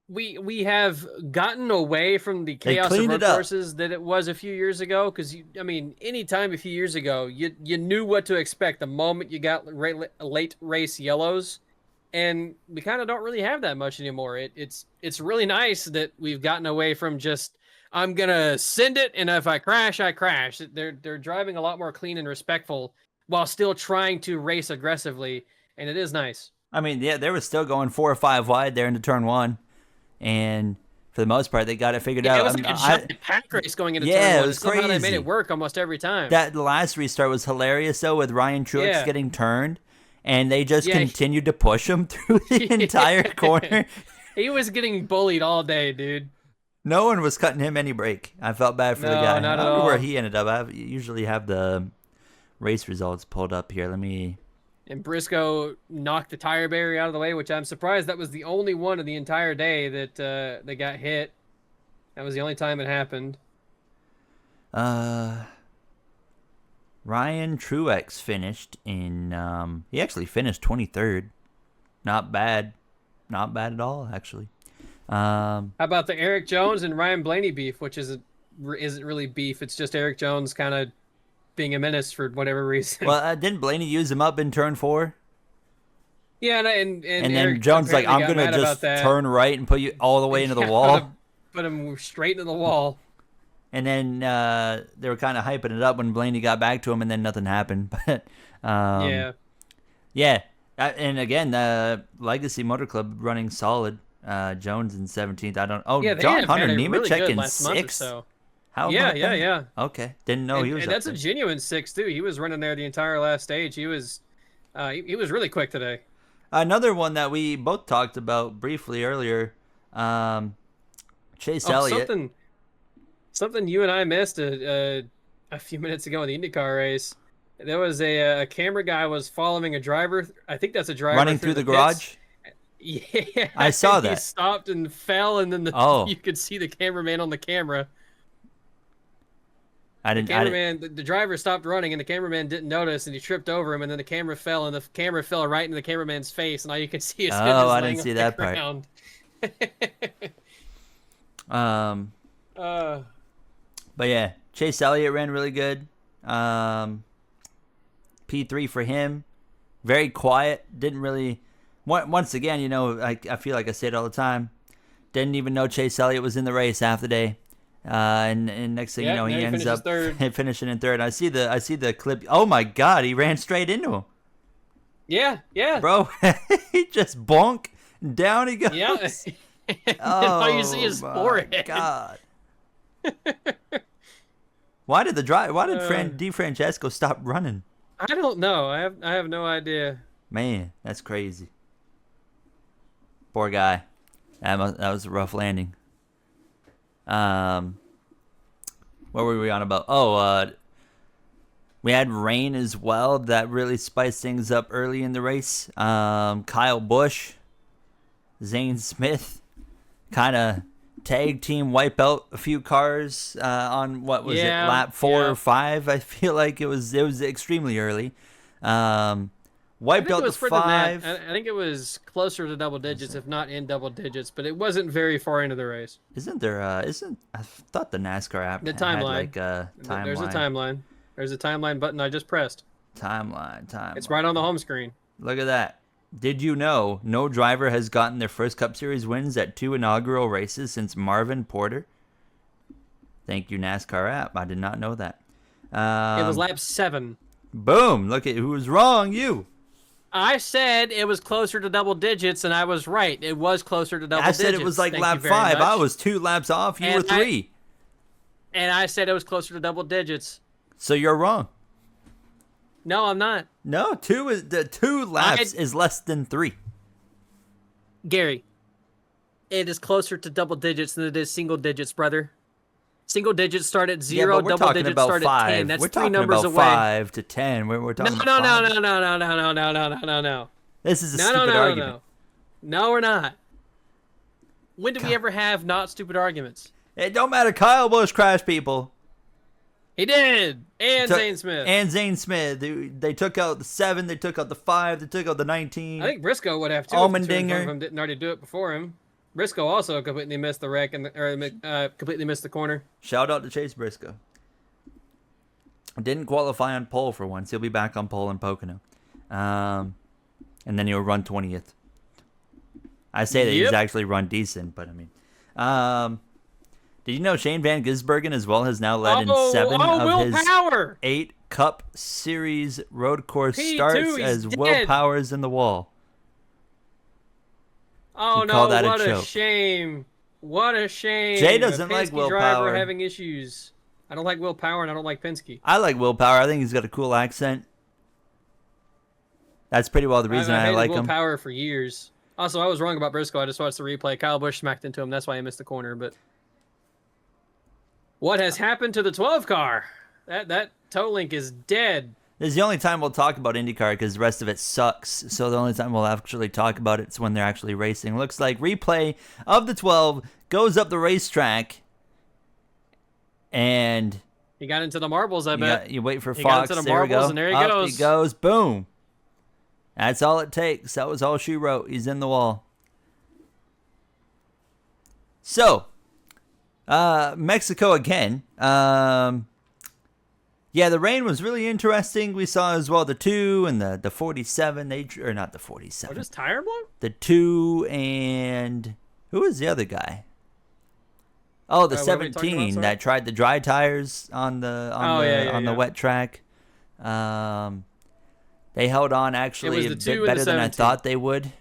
[SPEAKER 2] we have gotten away from the chaos of road courses that it was a few years ago. Because anytime a few years ago, you knew what to expect the moment you got late race yellows, and we kind of don't really have that much anymore. It's really nice that we've gotten away from just, I'm gonna send it, and if I crash, I crash. They're driving a lot more clean and respectful while still trying to race aggressively, and it is nice.
[SPEAKER 1] I mean, yeah, they were still going 4 or 5 wide there into turn 1. And for the most part, they got it figured out.
[SPEAKER 2] It was like a giant pack race going into turn 1.
[SPEAKER 1] It was crazy.
[SPEAKER 2] Somehow they made it work almost every time.
[SPEAKER 1] That last restart was hilarious, though, with Ryan Truex getting turned, and they just continued to push him through the entire corner.
[SPEAKER 2] He was getting bullied all day, dude.
[SPEAKER 1] No one was cutting him any break. I felt bad for the guy.
[SPEAKER 2] Not
[SPEAKER 1] I
[SPEAKER 2] at
[SPEAKER 1] don't know
[SPEAKER 2] all.
[SPEAKER 1] where he ended up. I usually have the race results pulled up here. Let me...
[SPEAKER 2] And Briscoe knocked the tire barrier out of the way, which I'm surprised that was the only one of the entire day that they got hit. That was the only time it happened.
[SPEAKER 1] Ryan Truex finished in... he actually finished 23rd. Not bad. Not bad at all, actually.
[SPEAKER 2] How about the Eric Jones and Ryan Blaney beef, which isn't really beef. It's just Eric Jones kind of being a menace for whatever reason.
[SPEAKER 1] Well, didn't Blaney use him up in turn 4?
[SPEAKER 2] Yeah, and then
[SPEAKER 1] Eric Jones like, I'm gonna just turn right and put you all the way into the wall.
[SPEAKER 2] Put him straight into the wall.
[SPEAKER 1] And then they were kind of hyping it up when Blaney got back to him, and then nothing happened. But yeah. And again, the Legacy Motor Club running solid. Jones in 17th. I don't. Oh,
[SPEAKER 2] yeah,
[SPEAKER 1] John Hunter
[SPEAKER 2] Nemechek
[SPEAKER 1] really
[SPEAKER 2] in
[SPEAKER 1] 6th.
[SPEAKER 2] So.
[SPEAKER 1] How?
[SPEAKER 2] Yeah.
[SPEAKER 1] Okay, didn't know he was.
[SPEAKER 2] And that's a genuine 6 too. He was running there the entire last stage. He was really quick today.
[SPEAKER 1] Another one that we both talked about briefly earlier, Chase
[SPEAKER 2] Oh,
[SPEAKER 1] Elliott.
[SPEAKER 2] something you and I missed a few minutes ago in the IndyCar race. There was a camera guy was following a driver. I think that's a driver
[SPEAKER 1] Running through the garage.
[SPEAKER 2] pits. Yeah,
[SPEAKER 1] I saw
[SPEAKER 2] and he
[SPEAKER 1] that.
[SPEAKER 2] stopped and fell, and then
[SPEAKER 1] Oh.
[SPEAKER 2] you could see the cameraman on the camera.
[SPEAKER 1] I
[SPEAKER 2] The
[SPEAKER 1] didn't.
[SPEAKER 2] cameraman, the driver stopped running, and the cameraman didn't notice, and he tripped over him, and then the camera fell, and the camera fell right into the cameraman's face, and all you can see is him
[SPEAKER 1] Oh,
[SPEAKER 2] just
[SPEAKER 1] I
[SPEAKER 2] laying
[SPEAKER 1] didn't see
[SPEAKER 2] on
[SPEAKER 1] that
[SPEAKER 2] the
[SPEAKER 1] part.
[SPEAKER 2] ground.
[SPEAKER 1] But yeah, Chase Elliott ran really good. P3 for him. Very quiet. Didn't really. Once again, you know, I feel like I say it all the time. Didn't even know Chase Elliott was in the race half the day. And next thing you know, he ends up finishing in third. I see the clip. Oh my God, he ran straight into him.
[SPEAKER 2] Yeah.
[SPEAKER 1] Bro, he just bonk. Down he goes.
[SPEAKER 2] Yeah.
[SPEAKER 1] Oh,
[SPEAKER 2] all you see is forehead.
[SPEAKER 1] God. Why did Di Francesco stop running?
[SPEAKER 2] I don't know. I have no idea.
[SPEAKER 1] Man, that's crazy. Poor guy. That was a rough landing. What were we on about? Oh, we had rain as well. That really spiced things up early in the race. Kyle Busch, Zane Smith, kind of tag team wipe out a few cars on what was it, lap 4 or 5? I feel like it was extremely early. Wiped out the 5.
[SPEAKER 2] I think it was closer to double digits, if not in double digits, but it wasn't very far into the race.
[SPEAKER 1] Isn't there? I thought the NASCAR app had like a timeline.
[SPEAKER 2] There's a timeline. There's a timeline button I just pressed.
[SPEAKER 1] Timeline.
[SPEAKER 2] It's right on the home screen.
[SPEAKER 1] Look at that. Did you know no driver has gotten their first Cup Series wins at 2 inaugural races since Marvin Porter? Thank you, NASCAR app. I did not know that.
[SPEAKER 2] It was lap 7.
[SPEAKER 1] Boom. Look at who was wrong. You.
[SPEAKER 2] I said it was closer to double digits, and I was right. It was closer to double digits.
[SPEAKER 1] I said it was like lap 5. I was 2 laps off. You were 3.
[SPEAKER 2] And I said it was closer to double digits.
[SPEAKER 1] So you're wrong.
[SPEAKER 2] No, I'm not.
[SPEAKER 1] No, 2 laps is less than 3.
[SPEAKER 2] Gary, it is closer to double digits than it is single digits, brother. Single digits start at 0, double digits start at 10. That's 3 numbers away.
[SPEAKER 1] We're talking about 5 to 10. We're talking about 5.
[SPEAKER 2] No.
[SPEAKER 1] This is a stupid argument.
[SPEAKER 2] No, we're not. When did we ever have not stupid arguments?
[SPEAKER 1] It don't matter. Kyle Busch crashed people.
[SPEAKER 2] He did. And Zane Smith. They took out the 7. They took out the 5. They took out the 19. I think Briscoe would have too.
[SPEAKER 1] Allmendinger.
[SPEAKER 2] If him didn't already do it before him. Briscoe also completely missed the wreck completely missed the corner.
[SPEAKER 1] Shout out to Chase Briscoe. Didn't qualify on pole for once. He'll be back on pole in Pocono. And then he'll run 20th. I say that he's actually run decent, but I mean. Did you know Shane Van Gisbergen as well has now led in 7 of his 8 Cup Series road course starts as Will Power's in the wall?
[SPEAKER 2] Oh no! What a shame! What a shame!
[SPEAKER 1] Jay doesn't like Will Power.
[SPEAKER 2] Having issues. I don't like Will Power, and I don't like Penske.
[SPEAKER 1] I like Will Power. I think he's got a cool accent. That's pretty well the reason I like him.
[SPEAKER 2] Will Power for years. Also, I was wrong about Briscoe. I just watched the replay. Kyle Busch smacked into him. That's why he missed the corner. But what has happened to the 12 car? That toe link is dead.
[SPEAKER 1] This is the only time we'll talk about IndyCar because the rest of it sucks. So the only time we'll actually talk about it is when they're actually racing. Looks like replay of the 12 goes up the racetrack. And
[SPEAKER 2] he got into the marbles, I bet.
[SPEAKER 1] You wait for Fox.
[SPEAKER 2] He got into the marbles, and there he goes.
[SPEAKER 1] He goes. Boom. That's all it takes. That was all she wrote. He's in the wall. So, Mexico again. Yeah, the rain was really interesting. We saw as well the 2 and the 47. Or not the 47.
[SPEAKER 2] Oh, just tire blow?
[SPEAKER 1] The 2 and who was the other guy? Oh, the 17 that tried the dry tires on the wet track. They held on actually a bit better than I thought they would.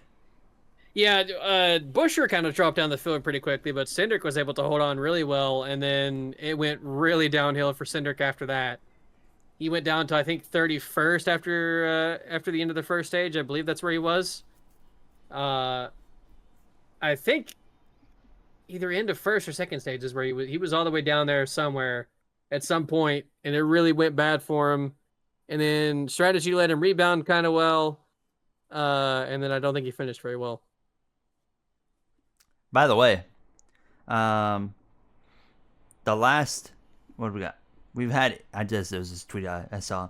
[SPEAKER 2] Yeah, Buescher kind of dropped down the field pretty quickly, but Cindric was able to hold on really well, and then it went really downhill for Cindric after that. He went down to, I think, 31st after the end of the first stage. I believe that's where he was. I think either into first or second stages where he was all the way down there somewhere at some point, and it really went bad for him. And then strategy let him rebound kind of well, and then I don't think he finished very well.
[SPEAKER 1] By the way, um, the last what do we got? We've had there was this tweet I saw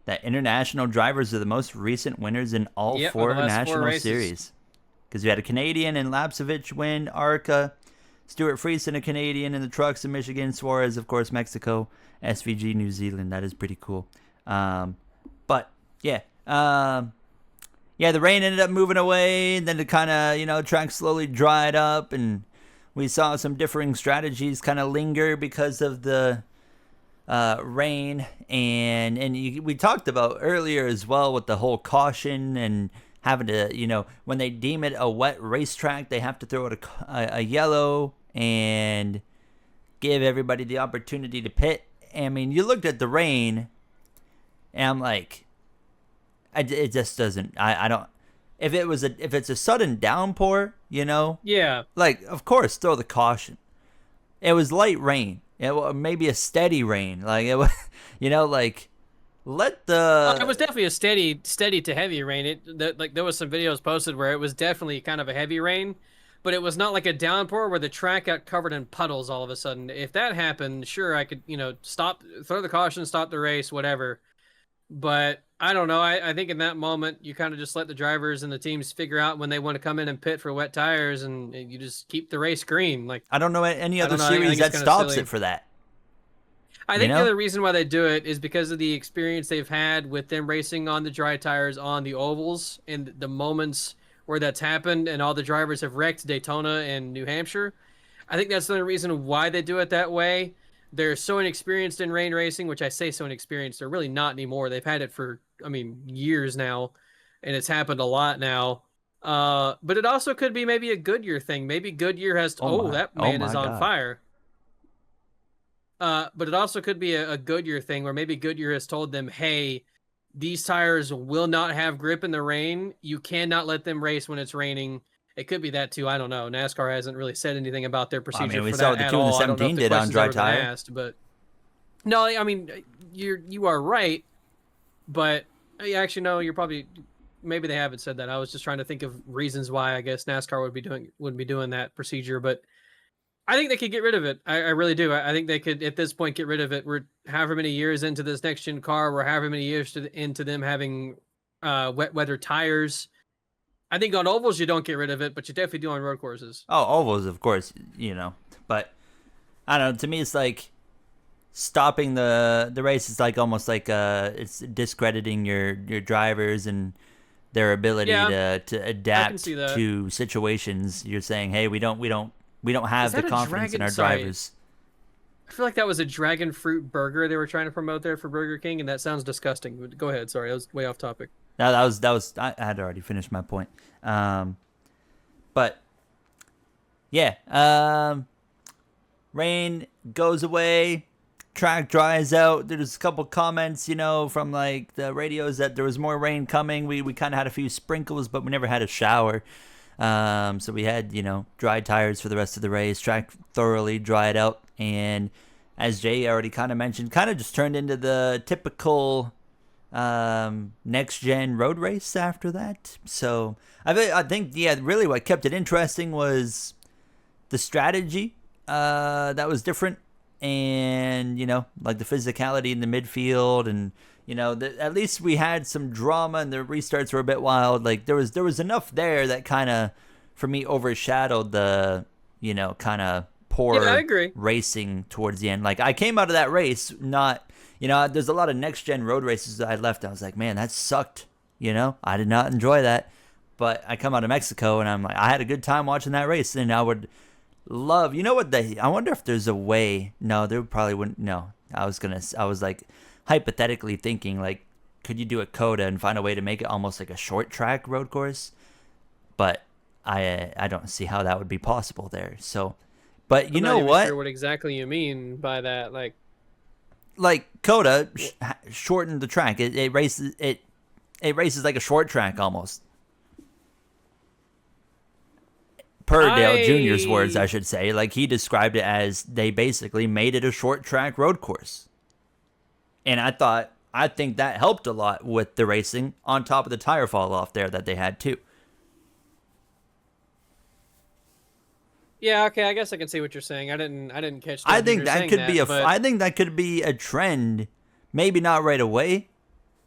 [SPEAKER 1] that international drivers are the most recent winners in all
[SPEAKER 2] Yep,
[SPEAKER 1] four
[SPEAKER 2] the last four
[SPEAKER 1] national
[SPEAKER 2] races.
[SPEAKER 1] series. Because we had a Canadian in Lapsevich win, Arca, Stuart Friesen a Canadian in the trucks in Michigan, Suarez of course Mexico, SVG New Zealand. That is pretty cool. But yeah, the rain ended up moving away, and then it kind of track slowly dried up, and we saw some differing strategies kind of linger because of the rain, and we talked about earlier as well with the whole caution and having to when they deem it a wet racetrack, they have to throw it a yellow and give everybody the opportunity to pit. I mean, you looked at the rain, and I'm like, it just doesn't. I don't. If it's a sudden downpour,
[SPEAKER 2] Yeah.
[SPEAKER 1] like of course throw the caution. It was light rain. Maybe a steady rain. Like it was, like let the.
[SPEAKER 2] It was definitely a steady to heavy rain. There was some videos posted where it was definitely kind of a heavy rain, but it was not like a downpour where the track got covered in puddles all of a sudden. If that happened, sure, I could, stop, throw the caution, stop the race, whatever. But I don't know. I think in that moment, you kind of just let the drivers and the teams figure out when they want to come in and pit for wet tires, and you just keep the race green. Like,
[SPEAKER 1] I don't know any
[SPEAKER 2] I
[SPEAKER 1] other
[SPEAKER 2] don't know, I
[SPEAKER 1] series
[SPEAKER 2] think
[SPEAKER 1] that
[SPEAKER 2] it's kinda
[SPEAKER 1] stops
[SPEAKER 2] silly.
[SPEAKER 1] it for that.
[SPEAKER 2] I think the other reason why they do it is because of the experience they've had with them racing on the dry tires on the ovals and the moments where that's happened, and all the drivers have wrecked Daytona and New Hampshire. I think that's the only reason why they do it that way. They're so inexperienced in rain racing, which I say so inexperienced. They're really not anymore. They've had it for, years now, and it's happened a lot now. But it also could be maybe a Goodyear thing. Maybe Goodyear has, that
[SPEAKER 1] Oh
[SPEAKER 2] man is
[SPEAKER 1] my
[SPEAKER 2] on
[SPEAKER 1] God.
[SPEAKER 2] fire. But it also could be a Goodyear thing where maybe Goodyear has told them, hey, these tires will not have grip in the rain. You cannot let them race when it's raining. It could be that too. I don't know. NASCAR hasn't really said anything about their
[SPEAKER 1] I
[SPEAKER 2] procedure
[SPEAKER 1] mean, we
[SPEAKER 2] for
[SPEAKER 1] saw
[SPEAKER 2] that
[SPEAKER 1] what the
[SPEAKER 2] at
[SPEAKER 1] 2 and the
[SPEAKER 2] all. I don't know if
[SPEAKER 1] 17
[SPEAKER 2] the
[SPEAKER 1] did on
[SPEAKER 2] question's
[SPEAKER 1] dry
[SPEAKER 2] ever been
[SPEAKER 1] tire.
[SPEAKER 2] asked, but no, you are right. But actually, no, you're probably, maybe they haven't said that. I was just trying to think of reasons why I guess NASCAR would be doing that procedure, but I think they could get rid of it. I really do. I think they could, at this point, get rid of it. We're however many years into this next gen car. We're however many years into them having wet weather tires. I think on ovals you don't get rid of it, but you definitely do on road courses.
[SPEAKER 1] Oh, ovals, of course, but I don't know. To me, it's like stopping the race is like almost like it's discrediting your drivers and their ability
[SPEAKER 2] Yeah,
[SPEAKER 1] to
[SPEAKER 2] I can
[SPEAKER 1] adapt
[SPEAKER 2] see that.
[SPEAKER 1] to situations. You're saying, hey, we don't
[SPEAKER 2] Is
[SPEAKER 1] have the
[SPEAKER 2] that a
[SPEAKER 1] confidence in
[SPEAKER 2] dragon?
[SPEAKER 1] our
[SPEAKER 2] Sorry,
[SPEAKER 1] drivers.
[SPEAKER 2] I feel like that was a dragon fruit burger they were trying to promote there for Burger King, and that sounds disgusting. But go ahead. Sorry, I was way off topic.
[SPEAKER 1] Now that was I had already finished my point. But yeah, rain goes away, track dries out. There's a couple comments, from like the radios that there was more rain coming. We kind of had a few sprinkles, but we never had a shower. So we had, dry tires for the rest of the race. Track thoroughly dried out, and as Jay already kind of mentioned, kind of just turned into the typical next gen road race after that. So I think really what kept it interesting was the strategy that was different, and like the physicality in the midfield, and at least we had some drama, and the restarts were a bit wild. Like there was enough there that kind of for me overshadowed the kind of poor
[SPEAKER 2] Yeah, I agree.
[SPEAKER 1] racing towards the end. Like I came out of that race not there's a lot of next gen road races that I left. I was like, man, that sucked. I did not enjoy that. But I come out of Mexico and I'm like, I had a good time watching that race, and I would love. I wonder if there's a way. No, there probably wouldn't. No, I was like hypothetically thinking like, could you do a coda and find a way to make it almost like a short track road course? But I don't see how that would be possible there. So, but you
[SPEAKER 2] I'm
[SPEAKER 1] know
[SPEAKER 2] not even
[SPEAKER 1] what?
[SPEAKER 2] sure what exactly you mean by that.
[SPEAKER 1] Like coda shortened the track. It races like a short track almost. per Dale Jr.'s words, I should say. Like, he described it as they basically made it a short track road course. And I think that helped a lot with the racing on top of the tire fall off there that they had too.
[SPEAKER 2] Yeah, okay, I guess I can see what you're saying. I didn't catch.
[SPEAKER 1] I think that could be I think that could be a trend, maybe not right away,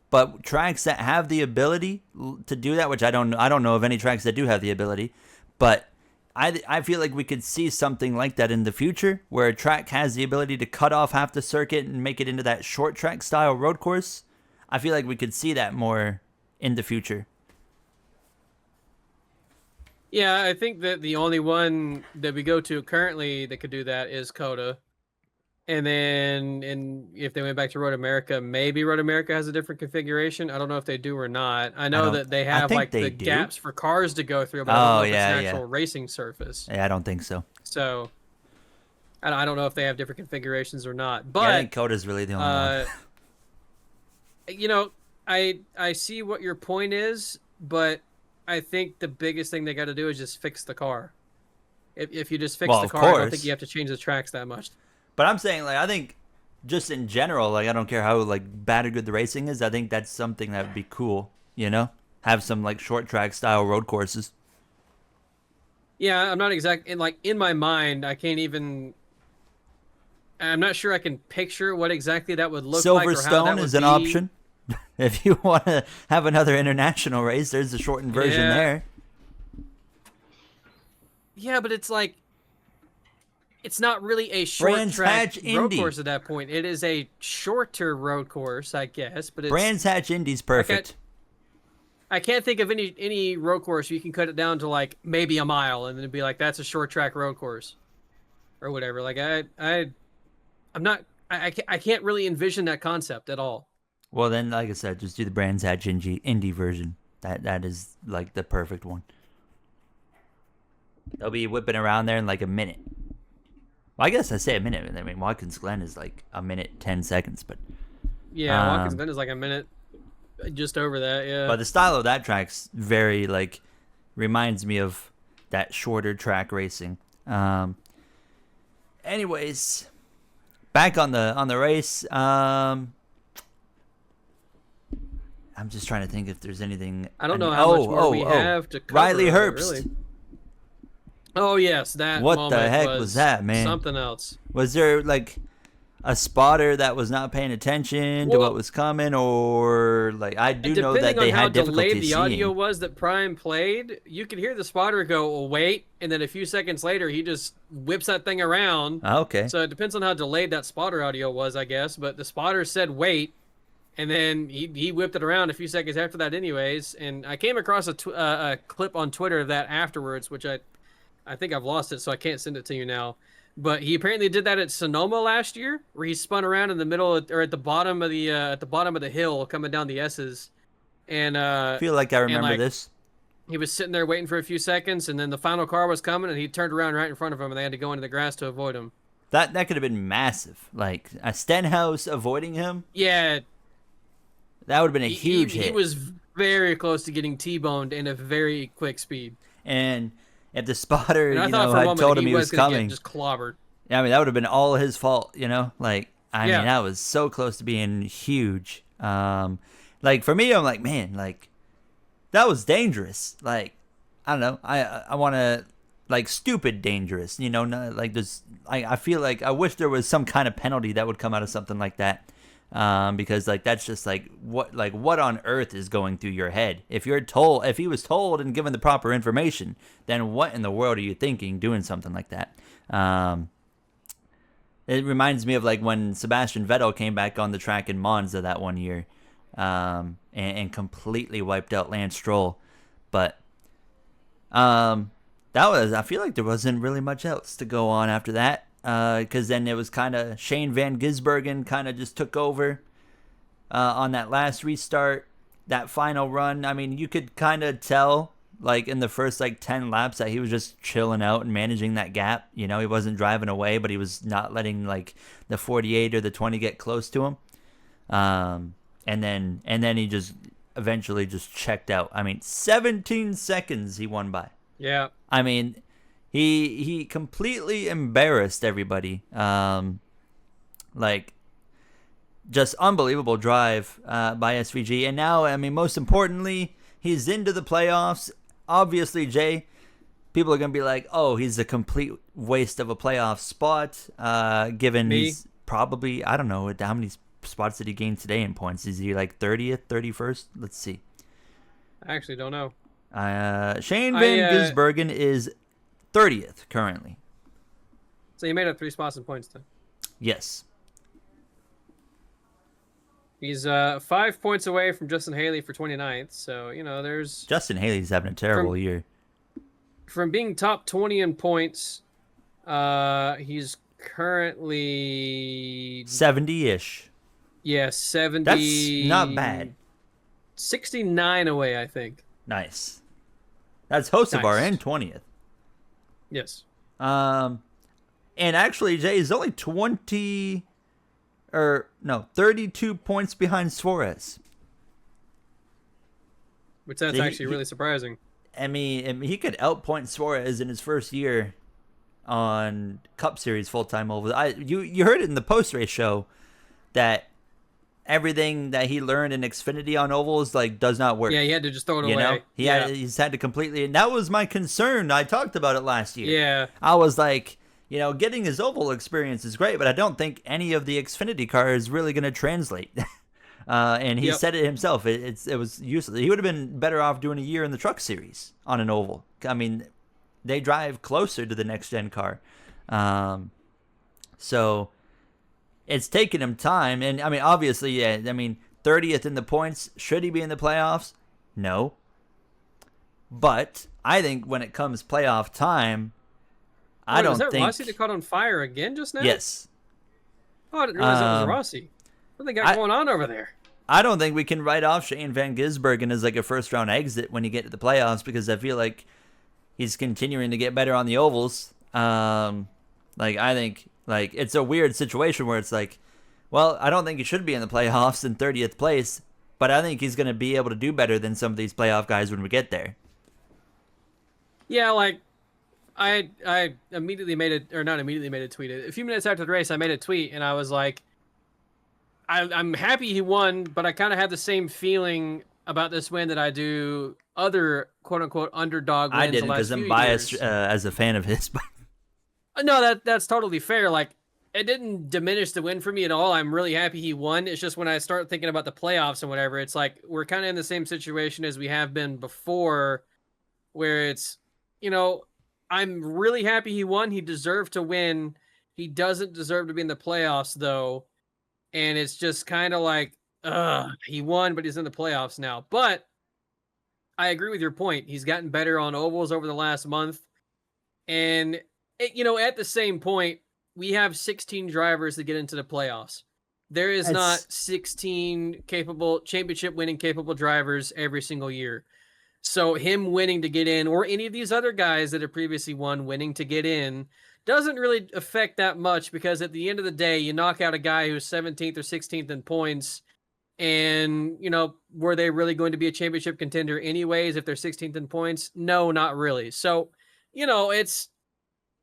[SPEAKER 1] but tracks that have the ability to do that, which I don't know of any tracks that do have the ability, but I feel like we could see something like that in the future, where a track has the ability to cut off half the circuit and make it into that short track style road course. I feel like we could see that more in the future.
[SPEAKER 2] Yeah, I think that the only one that we go to currently that could do that is Coda. And then if they went back to Road America, maybe Road America has a different configuration. I don't know if they do or not. I know that they have like the gaps for cars to go through, but I don't know if it's an actual racing surface.
[SPEAKER 1] Yeah, I don't think so.
[SPEAKER 2] So I don't know if they have different configurations or not. But
[SPEAKER 1] I think Coda's really the only one.
[SPEAKER 2] You know, I see what your point is, but I think the biggest thing they got to do is just fix the car. If you just fix the car, I don't think you have to change the tracks that much.
[SPEAKER 1] But I'm saying, like, I think just in general, like, I don't care how, like, bad or good the racing is. I think that's something that would be cool, you know? Have some, like, short track style road courses.
[SPEAKER 2] Yeah, I'm not in my mind, I can't even... I'm not sure I can picture what exactly that would look like or how that would
[SPEAKER 1] Silverstone is an option. If you want to have another international race, there's a shortened version there.
[SPEAKER 2] Yeah, but it's like... It's not really a short track road course at that point. It is a shorter road course, I guess. But it's,
[SPEAKER 1] Brands Hatch Indy's perfect.
[SPEAKER 2] I can't think of any road course you can cut it down to like maybe a mile and then be like that's a short track road course, or whatever. Like I can't really envision that concept at all.
[SPEAKER 1] Well, then, like I said, just do the Brands Hatch Indy version. That is like the perfect one. They'll be whipping around there in like a minute. Well, I guess I say a minute. I mean, Watkins Glen is like a minute, 10 seconds, but...
[SPEAKER 2] Yeah, Watkins Glen is like a minute, just over that, yeah.
[SPEAKER 1] But the style of that track's very, like, reminds me of that shorter track racing. Anyways, back on the race. I'm just trying to think if there's anything...
[SPEAKER 2] I don't know how much more we have to cover.
[SPEAKER 1] Riley Herbst.
[SPEAKER 2] Really. Oh, yes, that
[SPEAKER 1] What the heck was that, man?
[SPEAKER 2] Something else.
[SPEAKER 1] Was there, like, a spotter that was not paying attention to what was coming, or, like, I do know that they had difficulty seeing. Depending on how delayed the audio
[SPEAKER 2] was that Prime played, you could hear the spotter go, oh, wait, and then a few seconds later, he just whips that thing around.
[SPEAKER 1] Okay.
[SPEAKER 2] So it depends on how delayed that spotter audio was, I guess, but the spotter said wait, and then he whipped it around a few seconds after that anyways, and I came across a clip on Twitter of that afterwards, which I think I've lost it, so I can't send it to you now. But he apparently did that at Sonoma last year, where he spun around in the middle or at the bottom of the hill, coming down the S's. And
[SPEAKER 1] I feel like I remember this.
[SPEAKER 2] He was sitting there waiting for a few seconds, and then the final car was coming, and he turned around right in front of him, and they had to go into the grass to avoid him.
[SPEAKER 1] That could have been massive. Like a Stenhouse avoiding him.
[SPEAKER 2] Yeah.
[SPEAKER 1] That would have been a huge hit.
[SPEAKER 2] He was very close to getting T-boned in a very quick speed.
[SPEAKER 1] And if the spotter, had told him he was coming,
[SPEAKER 2] just clobbered.
[SPEAKER 1] I mean, that would have been all his fault, Like, I mean, that was so close to being huge. Like for me, I'm like, man, like that was dangerous. Like, I don't know, I want to like stupid dangerous, not like this. I feel like I wish there was some kind of penalty that would come out of something like that. Because like that's just like what on earth is going through your head? If he was told and given the proper information, then what in the world are you thinking doing something like that? It reminds me of like when Sebastian Vettel came back on the track in Monza that one year, and completely wiped out Lance Stroll. But I feel like there wasn't really much else to go on after that. Because then it was kind of Shane Van Gisbergen kind of just took over on that last restart, that final run. I mean, you could kind of tell, like, in the first, 10 laps that he was just chilling out and managing that gap. He wasn't driving away, but he was not letting, the 48 or the 20 get close to him. And then he just eventually just checked out. I mean, 17 seconds he won by.
[SPEAKER 2] Yeah.
[SPEAKER 1] I mean... He completely embarrassed everybody. Like, just unbelievable drive by SVG. And now, I mean, most importantly, he's into the playoffs. Obviously, Jay, people are going to be like, oh, he's a complete waste of a playoff spot, given he's probably, I don't know, how many spots did he gain today in points? Is he like 30th, 31st? Let's see.
[SPEAKER 2] I actually don't know.
[SPEAKER 1] Shane Van Gisbergen is 30th currently.
[SPEAKER 2] So he made up 3 spots in points then.
[SPEAKER 1] Yes.
[SPEAKER 2] He's 5 points away from Justin Haley for 29th. So, there's...
[SPEAKER 1] Justin Haley's having a terrible year. From
[SPEAKER 2] being top 20 in points, he's currently...
[SPEAKER 1] 70-ish.
[SPEAKER 2] Yeah, 70...
[SPEAKER 1] That's not bad.
[SPEAKER 2] 69 away, I think.
[SPEAKER 1] Nice. That's Hocevar and 20th.
[SPEAKER 2] Yes.
[SPEAKER 1] And actually, Jay is only 32 points behind Suarez.
[SPEAKER 2] Which that's actually really surprising.
[SPEAKER 1] I mean, he could outpoint Suarez in his first year on Cup Series full-time ovals. You heard it in the post-race show that everything that he learned in Xfinity on ovals does not work.
[SPEAKER 2] Yeah, he had to just throw it away.
[SPEAKER 1] He's had to completely, and that was my concern. I talked about it last year.
[SPEAKER 2] Yeah.
[SPEAKER 1] I was like, getting his oval experience is great, but I don't think any of the Xfinity car is really going to translate. And he said it himself. It was useless. He would have been better off doing a year in the Truck Series on an oval. I mean, they drive closer to the NextGen car. So it's taken him time. And, I mean, obviously, 30th in the points. Should he be in the playoffs? No. But I think when it comes playoff time, I don't think... Was that
[SPEAKER 2] Rossi that caught on fire again just now?
[SPEAKER 1] Yes.
[SPEAKER 2] Oh, I didn't realize that was Rossi. What they got going on over there?
[SPEAKER 1] I don't think we can write off Shane Van Gisbergen as a first-round exit when you get to the playoffs, because I feel like he's continuing to get better on the ovals. I think it's a weird situation where it's well, I don't think he should be in the playoffs in 30th place, but I think he's going to be able to do better than some of these playoff guys when we get there.
[SPEAKER 2] Yeah, I immediately made it, or not immediately made a tweet. A few minutes after the race, I made a tweet, and I was like, I'm happy he won, but I kind of have the same feeling about this win that I do other quote-unquote underdog wins.
[SPEAKER 1] I didn't, because I'm biased as a fan of his.
[SPEAKER 2] No, that's totally fair. It didn't diminish the win for me at all. I'm really happy he won. It's just when I start thinking about the playoffs and whatever, it's we're kind of in the same situation as we have been before, where it's, I'm really happy he won. He deserved to win. He doesn't deserve to be in the playoffs, though. And it's just kind of he won, but he's in the playoffs now. But I agree with your point. He's gotten better on ovals over the last month. And, at the same point, we have 16 drivers that get into the playoffs. There is not 16 championship-winning capable drivers every single year. So him winning to get in, or any of these other guys that have previously won winning to get in, doesn't really affect that much, because at the end of the day, you knock out a guy who's 17th or 16th in points, and, were they really going to be a championship contender anyways if they're 16th in points? No, not really. So,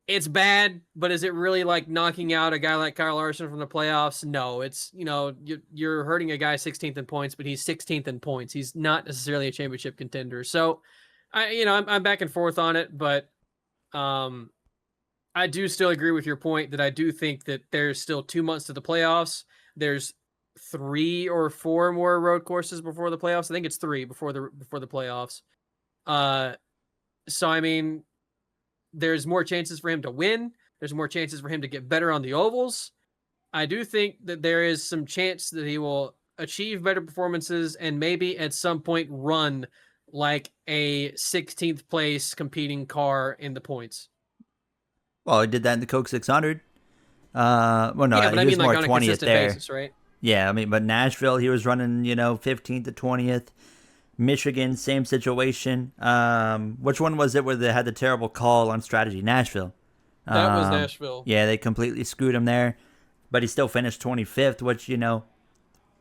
[SPEAKER 2] it's bad, but is it really knocking out a guy like Kyle Larson from the playoffs? No, it's, you're hurting a guy 16th in points, but he's 16th in points. He's not necessarily a championship contender. So, I'm back and forth on it, but I do still agree with your point that I do think that there's still 2 months to the playoffs. There's 3 or 4 more road courses before the playoffs. I think it's 3 before the playoffs. So there's more chances for him to win. There's more chances for him to get better on the ovals. I do think that there is some chance that he will achieve better performances and maybe at some point run like a 16th place competing car in the points.
[SPEAKER 1] Well, he did that in the Coke 600. Well, no,
[SPEAKER 2] yeah, but
[SPEAKER 1] he was more
[SPEAKER 2] on a
[SPEAKER 1] 20th there.
[SPEAKER 2] Basis, right?
[SPEAKER 1] Yeah, but Nashville, he was running, 15th to 20th. Michigan, same situation. Which one was it where they had the terrible call on strategy? Nashville.
[SPEAKER 2] That was Nashville.
[SPEAKER 1] Yeah, they completely screwed him there. But he still finished 25th, which,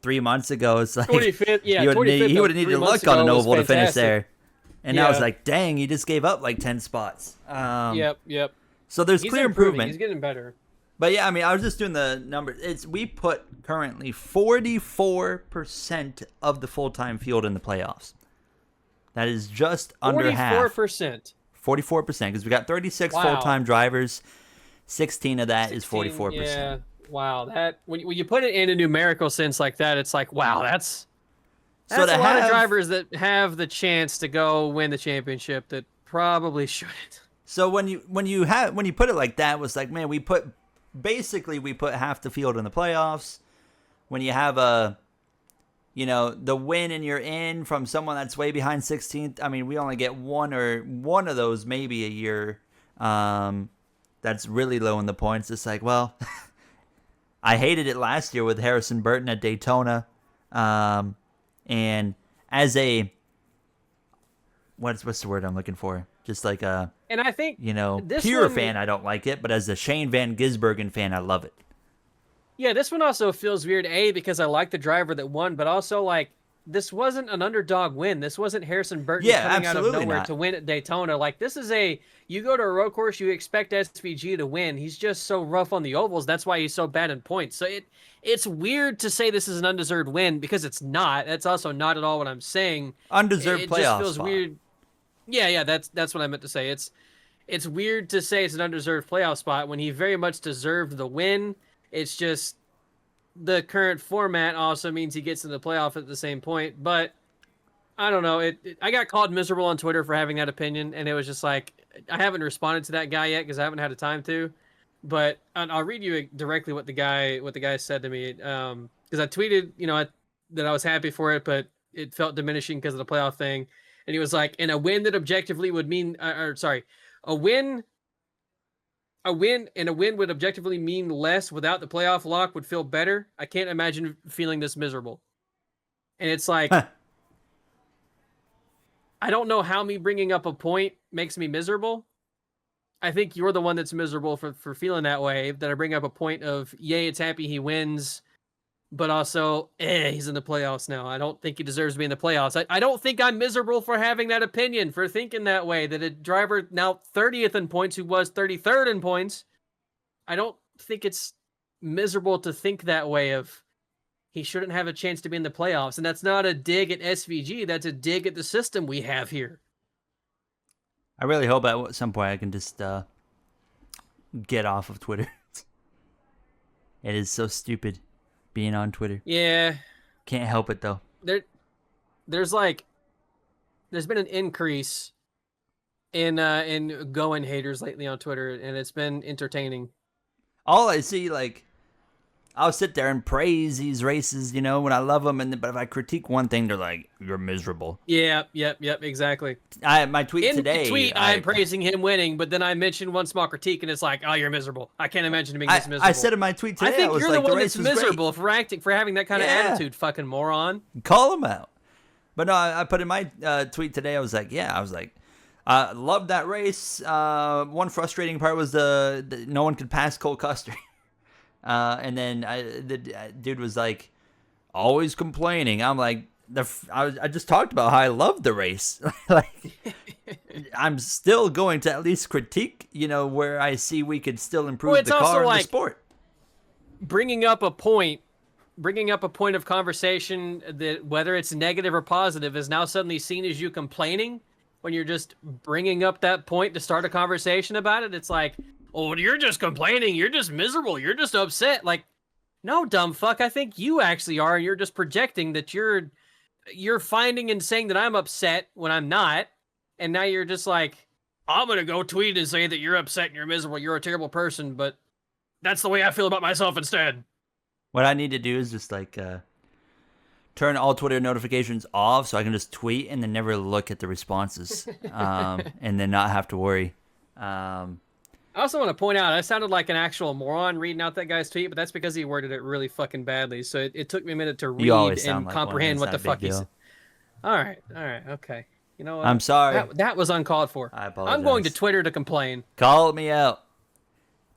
[SPEAKER 1] 3 months ago, it's
[SPEAKER 2] 25th, yeah.
[SPEAKER 1] He would have needed luck on an oval to finish there. And I was like, dang, he just gave up like 10 spots.
[SPEAKER 2] Yep.
[SPEAKER 1] So there's clear improvement.
[SPEAKER 2] He's getting better.
[SPEAKER 1] But yeah, I mean, I was just doing the numbers. We put currently 44% of the full-time field in the playoffs. That is just under half.
[SPEAKER 2] 44%.
[SPEAKER 1] 44%, because we got 36 full-time drivers. 16 of that is 44%.
[SPEAKER 2] Yeah, wow. That when you put it in a numerical sense like that, it's like, wow, that's a lot of drivers that have the chance to go win the championship that probably shouldn't.
[SPEAKER 1] So when you put it like that, it was like, man, we put half the field in the playoffs. When you have the win and you're in from someone that's way behind 16th, I mean, we only get one of those maybe a year. That's really low in the points. It's like, well, I hated it last year with Harrison Burton at Daytona. And as a, what's the word I'm looking for? Just like a,
[SPEAKER 2] and I think,
[SPEAKER 1] pure fan, I don't like it. But as a Shane Van Gisbergen fan, I love it.
[SPEAKER 2] Yeah, this one also feels weird, because I like the driver that won, but also, like, this wasn't an underdog win. This wasn't Harrison Burton coming out of nowhere to win at Daytona. Like, this is you go to a road course, you expect SVG to win. He's just so rough on the ovals. That's why he's so bad in points. So it's weird to say this is an undeserved win, because it's not. That's also not at all what I'm saying.
[SPEAKER 1] Undeserved playoff
[SPEAKER 2] just feels
[SPEAKER 1] spot.
[SPEAKER 2] weird. Yeah, that's what I meant to say. It's weird to say it's an undeserved playoff spot when he very much deserved the win. It's just the current format also means he gets in the playoff at the same point. But I don't know. I got called miserable on Twitter for having that opinion, and it was just like, I haven't responded to that guy yet because I haven't had the time to. But I'll read you directly what the guy said to me, because I tweeted, that I was happy for it, but it felt diminishing because of the playoff thing. And he was like, "And a win that objectively would mean, a win would objectively mean less without the playoff lock would feel better. I can't imagine feeling this miserable." And it's like, I don't know how me bringing up a point makes me miserable. I think you're the one that's miserable for feeling that way, that I bring up a point of, yay, it's happy he wins, but also, he's in the playoffs now. I don't think he deserves to be in the playoffs. I don't think I'm miserable for having that opinion, for thinking that way, that a driver now 30th in points who was 33rd in points, I don't think it's miserable to think that way of, he shouldn't have a chance to be in the playoffs. And that's not a dig at SVG. That's a dig at the system we have here.
[SPEAKER 1] I really hope at some point I can just get off of Twitter. It is so stupid being on Twitter.
[SPEAKER 2] Yeah.
[SPEAKER 1] Can't help it, though.
[SPEAKER 2] There's been an increase in GOWEN haters lately on Twitter, and it's been entertaining.
[SPEAKER 1] All I see, like, I'll sit there and praise these races, when I love them, but if I critique one thing, they're like, "You're miserable."
[SPEAKER 2] Yeah, yep, exactly.
[SPEAKER 1] My tweet today.
[SPEAKER 2] I'm praising him winning, but then I mentioned one small critique, and it's like, "Oh, you're miserable. I can't imagine him being this miserable."
[SPEAKER 1] I said in my tweet today,
[SPEAKER 2] I think you're the one that's miserable
[SPEAKER 1] great.
[SPEAKER 2] for having that kind of attitude, fucking moron.
[SPEAKER 1] Call him out. But no, I put in my tweet today, I was like, loved that race. One frustrating part was the no one could pass Cole Custer. And then the dude was like, always complaining. I'm like, I just talked about how I loved the race. Like, I'm still going to at least critique, where I see we could still improve the car and the sport.
[SPEAKER 2] Bringing up a point of conversation that, whether it's negative or positive, is now suddenly seen as you complaining when you're just bringing up that point to start a conversation about it. It's like, "Oh, you're just complaining. You're just miserable. You're just upset." Like, no, dumb fuck. I think you actually are. You're just projecting that you're finding and saying that I'm upset when I'm not. And now you're just like, "I'm going to go tweet and say that you're upset and you're miserable. You're a terrible person, but that's the way I feel about myself instead."
[SPEAKER 1] What I need to do is just like turn all Twitter notifications off so I can just tweet and then never look at the responses, and then not have to worry.
[SPEAKER 2] I also want to point out, I sounded like an actual moron reading out that guy's tweet, but that's because he worded it really fucking badly. So it took me a minute to read and comprehend what the fuck he said. All right, okay. You know what?
[SPEAKER 1] I'm sorry.
[SPEAKER 2] That was uncalled for.
[SPEAKER 1] I apologize.
[SPEAKER 2] I'm going to Twitter to complain.
[SPEAKER 1] Call me out.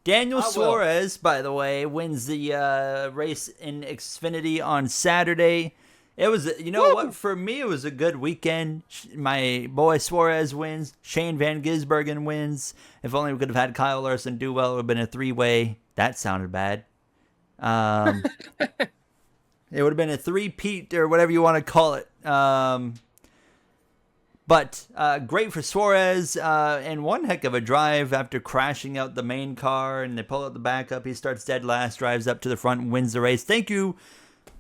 [SPEAKER 1] Daniel Suarez, by the way, wins the race in Xfinity on Saturday. It was, you know
[SPEAKER 2] Woo!
[SPEAKER 1] what? For me, it was a good weekend. My boy Suarez wins. Shane Van Gisbergen wins. If only we could have had Kyle Larson do well, it would have been a three-way. That sounded bad. It would have been a three-peat or whatever you want to call it. But great for Suarez, and one heck of a drive after crashing out the main car, and they pull out the backup. He starts dead last, drives up to the front, and wins the race. Thank you,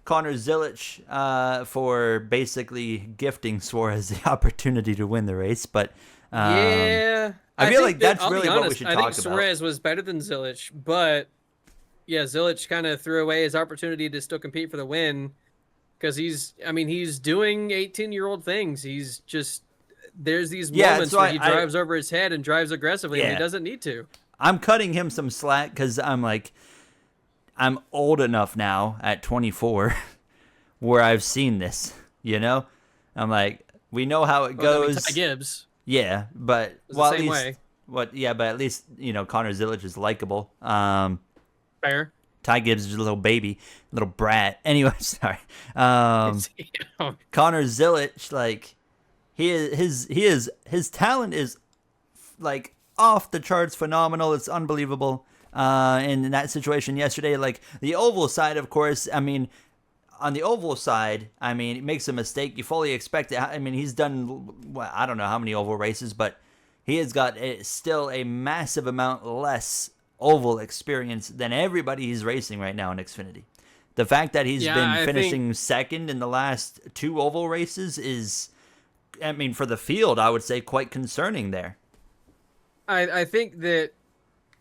[SPEAKER 1] Connor Zilic, for basically gifting Suarez the opportunity to win the race. But
[SPEAKER 2] Yeah,
[SPEAKER 1] I feel
[SPEAKER 2] think
[SPEAKER 1] like that's
[SPEAKER 2] I'll be
[SPEAKER 1] really what we
[SPEAKER 2] honest,
[SPEAKER 1] should
[SPEAKER 2] I
[SPEAKER 1] talk
[SPEAKER 2] think
[SPEAKER 1] about.
[SPEAKER 2] Suarez was better than Zilic, but yeah, Zilic kind of threw away his opportunity to still compete for the win because he's doing 18-year-old things. He's just there's these moments
[SPEAKER 1] so
[SPEAKER 2] where he drives over his head and drives aggressively when he doesn't need to.
[SPEAKER 1] I'm cutting him some slack because I'm old enough now at 24 where I've seen this, you know? I'm like, we know how it goes.
[SPEAKER 2] Ty Gibbs.
[SPEAKER 1] Yeah, but
[SPEAKER 2] the same
[SPEAKER 1] at least
[SPEAKER 2] way.
[SPEAKER 1] but at least, Connor Zilic is likable.
[SPEAKER 2] Fair.
[SPEAKER 1] Ty Gibbs is a little baby, little brat. Anyway, sorry. Connor Zilic, like his talent is like off the charts phenomenal. It's unbelievable. In that situation yesterday, like the oval side, of course, on the oval side, he makes a mistake. You fully expect it. He's done, I don't know how many oval races, but he has got still a massive amount less oval experience than everybody he's racing right now in Xfinity. The fact that he's been finishing second in the last two oval races is, for the field, I would say quite concerning there.
[SPEAKER 2] I think that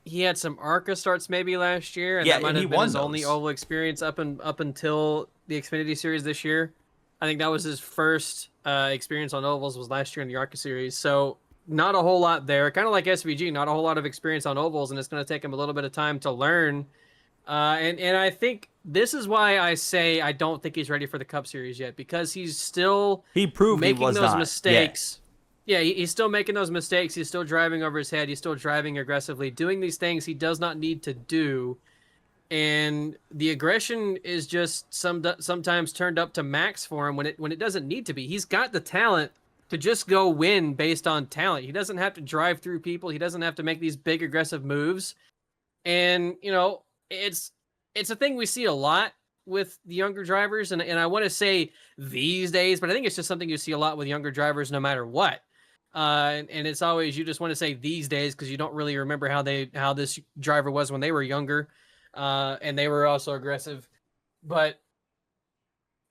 [SPEAKER 2] he had some ARCA starts maybe last year, and that might have been his only oval experience up until the Xfinity Series this year. I think that was his first experience on ovals was last year in the ARCA Series. So not a whole lot there. Kind of like SVG, not a whole lot of experience on ovals, and it's going to take him a little bit of time to learn. And I think this is why I say I don't think he's ready for the Cup Series yet, because he proved making those mistakes. Yeah, he's still making those mistakes. He's still driving over his head. He's still driving aggressively, doing these things he does not need to do. And the aggression is just sometimes turned up to max for him when it doesn't need to be. He's got the talent to just go win based on talent. He doesn't have to drive through people. He doesn't have to make these big aggressive moves. And, it's a thing we see a lot with the younger drivers. And I want to say these days, but I think it's just something you see a lot with younger drivers no matter what. And it's always, you just want to say these days because you don't really remember how this driver was when they were younger, and they were also aggressive. But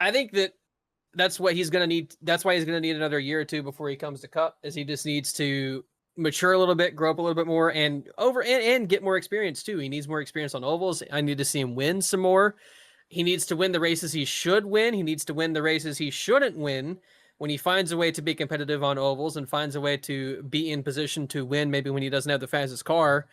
[SPEAKER 2] I think that's what he's gonna need. That's why he's gonna need another year or two before he comes to Cup, is he just needs to mature a little bit, grow up a little bit more, and get more experience too. He needs more experience on ovals. I need to see him win some more. He needs to win the races he should win. He needs to win the races he shouldn't win. When he finds a way to be competitive on ovals and finds a way to be in position to win, maybe when he doesn't have the fastest car,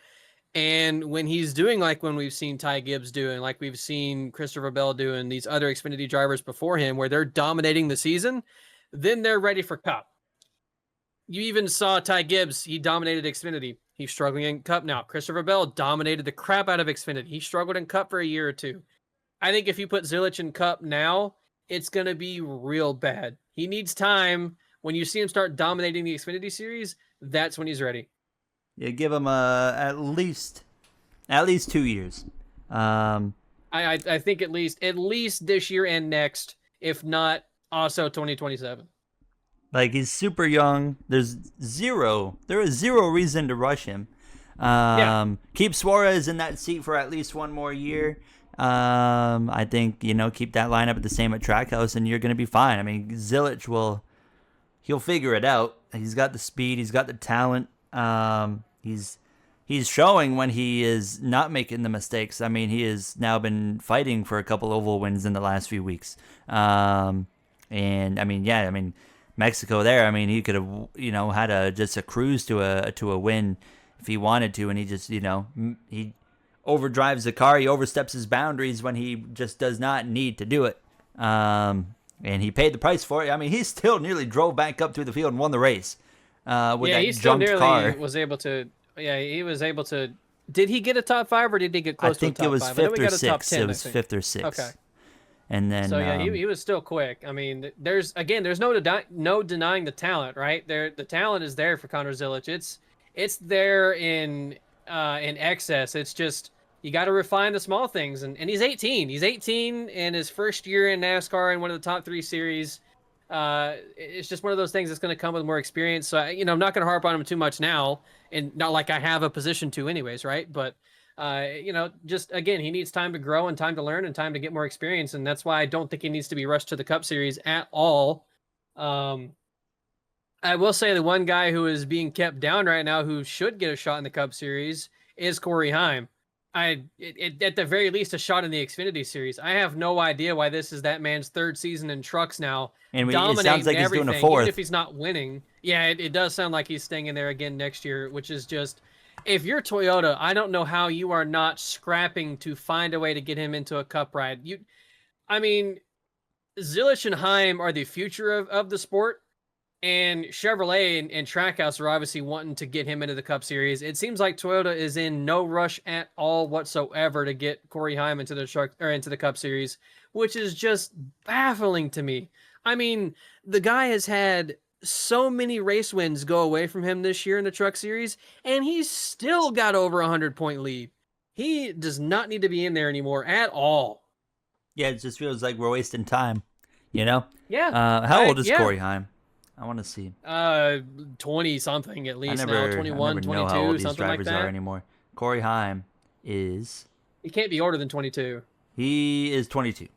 [SPEAKER 2] and when he's doing like when we've seen Ty Gibbs doing, like we've seen Christopher Bell doing, these other Xfinity drivers before him, where they're dominating the season, then they're ready for Cup. You even saw Ty Gibbs, he dominated Xfinity. He's struggling in Cup now. Christopher Bell dominated the crap out of Xfinity. He struggled in Cup for a year or two. I think if you put Zilic in Cup now, it's going to be real bad. He needs time. When you see him start dominating the Xfinity Series, that's when he's ready.
[SPEAKER 1] Yeah, give him at least 2 years.
[SPEAKER 2] I think at least this year and next, if not also 2027.
[SPEAKER 1] Like, he's super young. There is zero reason to rush him. Keep Suarez in that seat for at least one more year. I think, keep that lineup at the same at Trackhouse and you're going to be fine. Zilic he'll figure it out. He's got the speed. He's got the talent. He's showing when he is not making the mistakes. He has now been fighting for a couple oval wins in the last few weeks. Mexico there, he could have, had just a cruise to a win if he wanted to, and he just, he overdrives the car, he oversteps his boundaries when he just does not need to do it. And he paid the price for it. He still nearly drove back up through the field and won the race with that junked car.
[SPEAKER 2] He was able to. Did he get a top 5 or did he get close to a top 5?
[SPEAKER 1] I think it was fifth or sixth. It was fifth or sixth.
[SPEAKER 2] Okay.
[SPEAKER 1] And then
[SPEAKER 2] So yeah, he was still quick. I mean, there's no denying the talent, right? The talent is there for Connor Zilic. It's there in excess. It's just you got to refine the small things. And he's 18. He's 18 in his first year in NASCAR in one of the top 3 series. It's just one of those things that's going to come with more experience. So I'm not going to harp on him too much now, and not like I have a position to, anyways, right? But just again, he needs time to grow and time to learn and time to get more experience, and that's why I don't think he needs to be rushed to the Cup Series at all. I will say the one guy who is being kept down right now, who should get a shot in the Cup Series, is Corey Heim. At the very least, a shot in the Xfinity Series. I have no idea why this is that man's third season in trucks now,
[SPEAKER 1] and it
[SPEAKER 2] dominating
[SPEAKER 1] sounds like
[SPEAKER 2] everything,
[SPEAKER 1] he's doing a fourth.
[SPEAKER 2] even if he's not winning. Yeah, it does sound like he's staying in there again next year, which is just, if you're Toyota, I don't know how you are not scrapping to find a way to get him into a Cup ride. I mean, Zilic and Heim are the future of the sport. And Chevrolet and Trackhouse are obviously wanting to get him into the Cup Series. It seems like Toyota is in no rush at all whatsoever to get Corey Heim into the Cup Series, which is just baffling to me. I mean, the guy has had so many race wins go away from him this year in the Truck Series, and he's still got over a 100-point lead. He does not need to be in there anymore at all.
[SPEAKER 1] Yeah, it just feels like we're wasting time. Yeah.
[SPEAKER 2] How
[SPEAKER 1] old is Corey Heim? I want to see.
[SPEAKER 2] 20 something at least now.
[SPEAKER 1] I
[SPEAKER 2] 21,
[SPEAKER 1] never
[SPEAKER 2] 22,
[SPEAKER 1] know how old these
[SPEAKER 2] something like
[SPEAKER 1] drivers
[SPEAKER 2] that.
[SPEAKER 1] are anymore. Corey Heim is.
[SPEAKER 2] He can't be older than 22.
[SPEAKER 1] He is 22.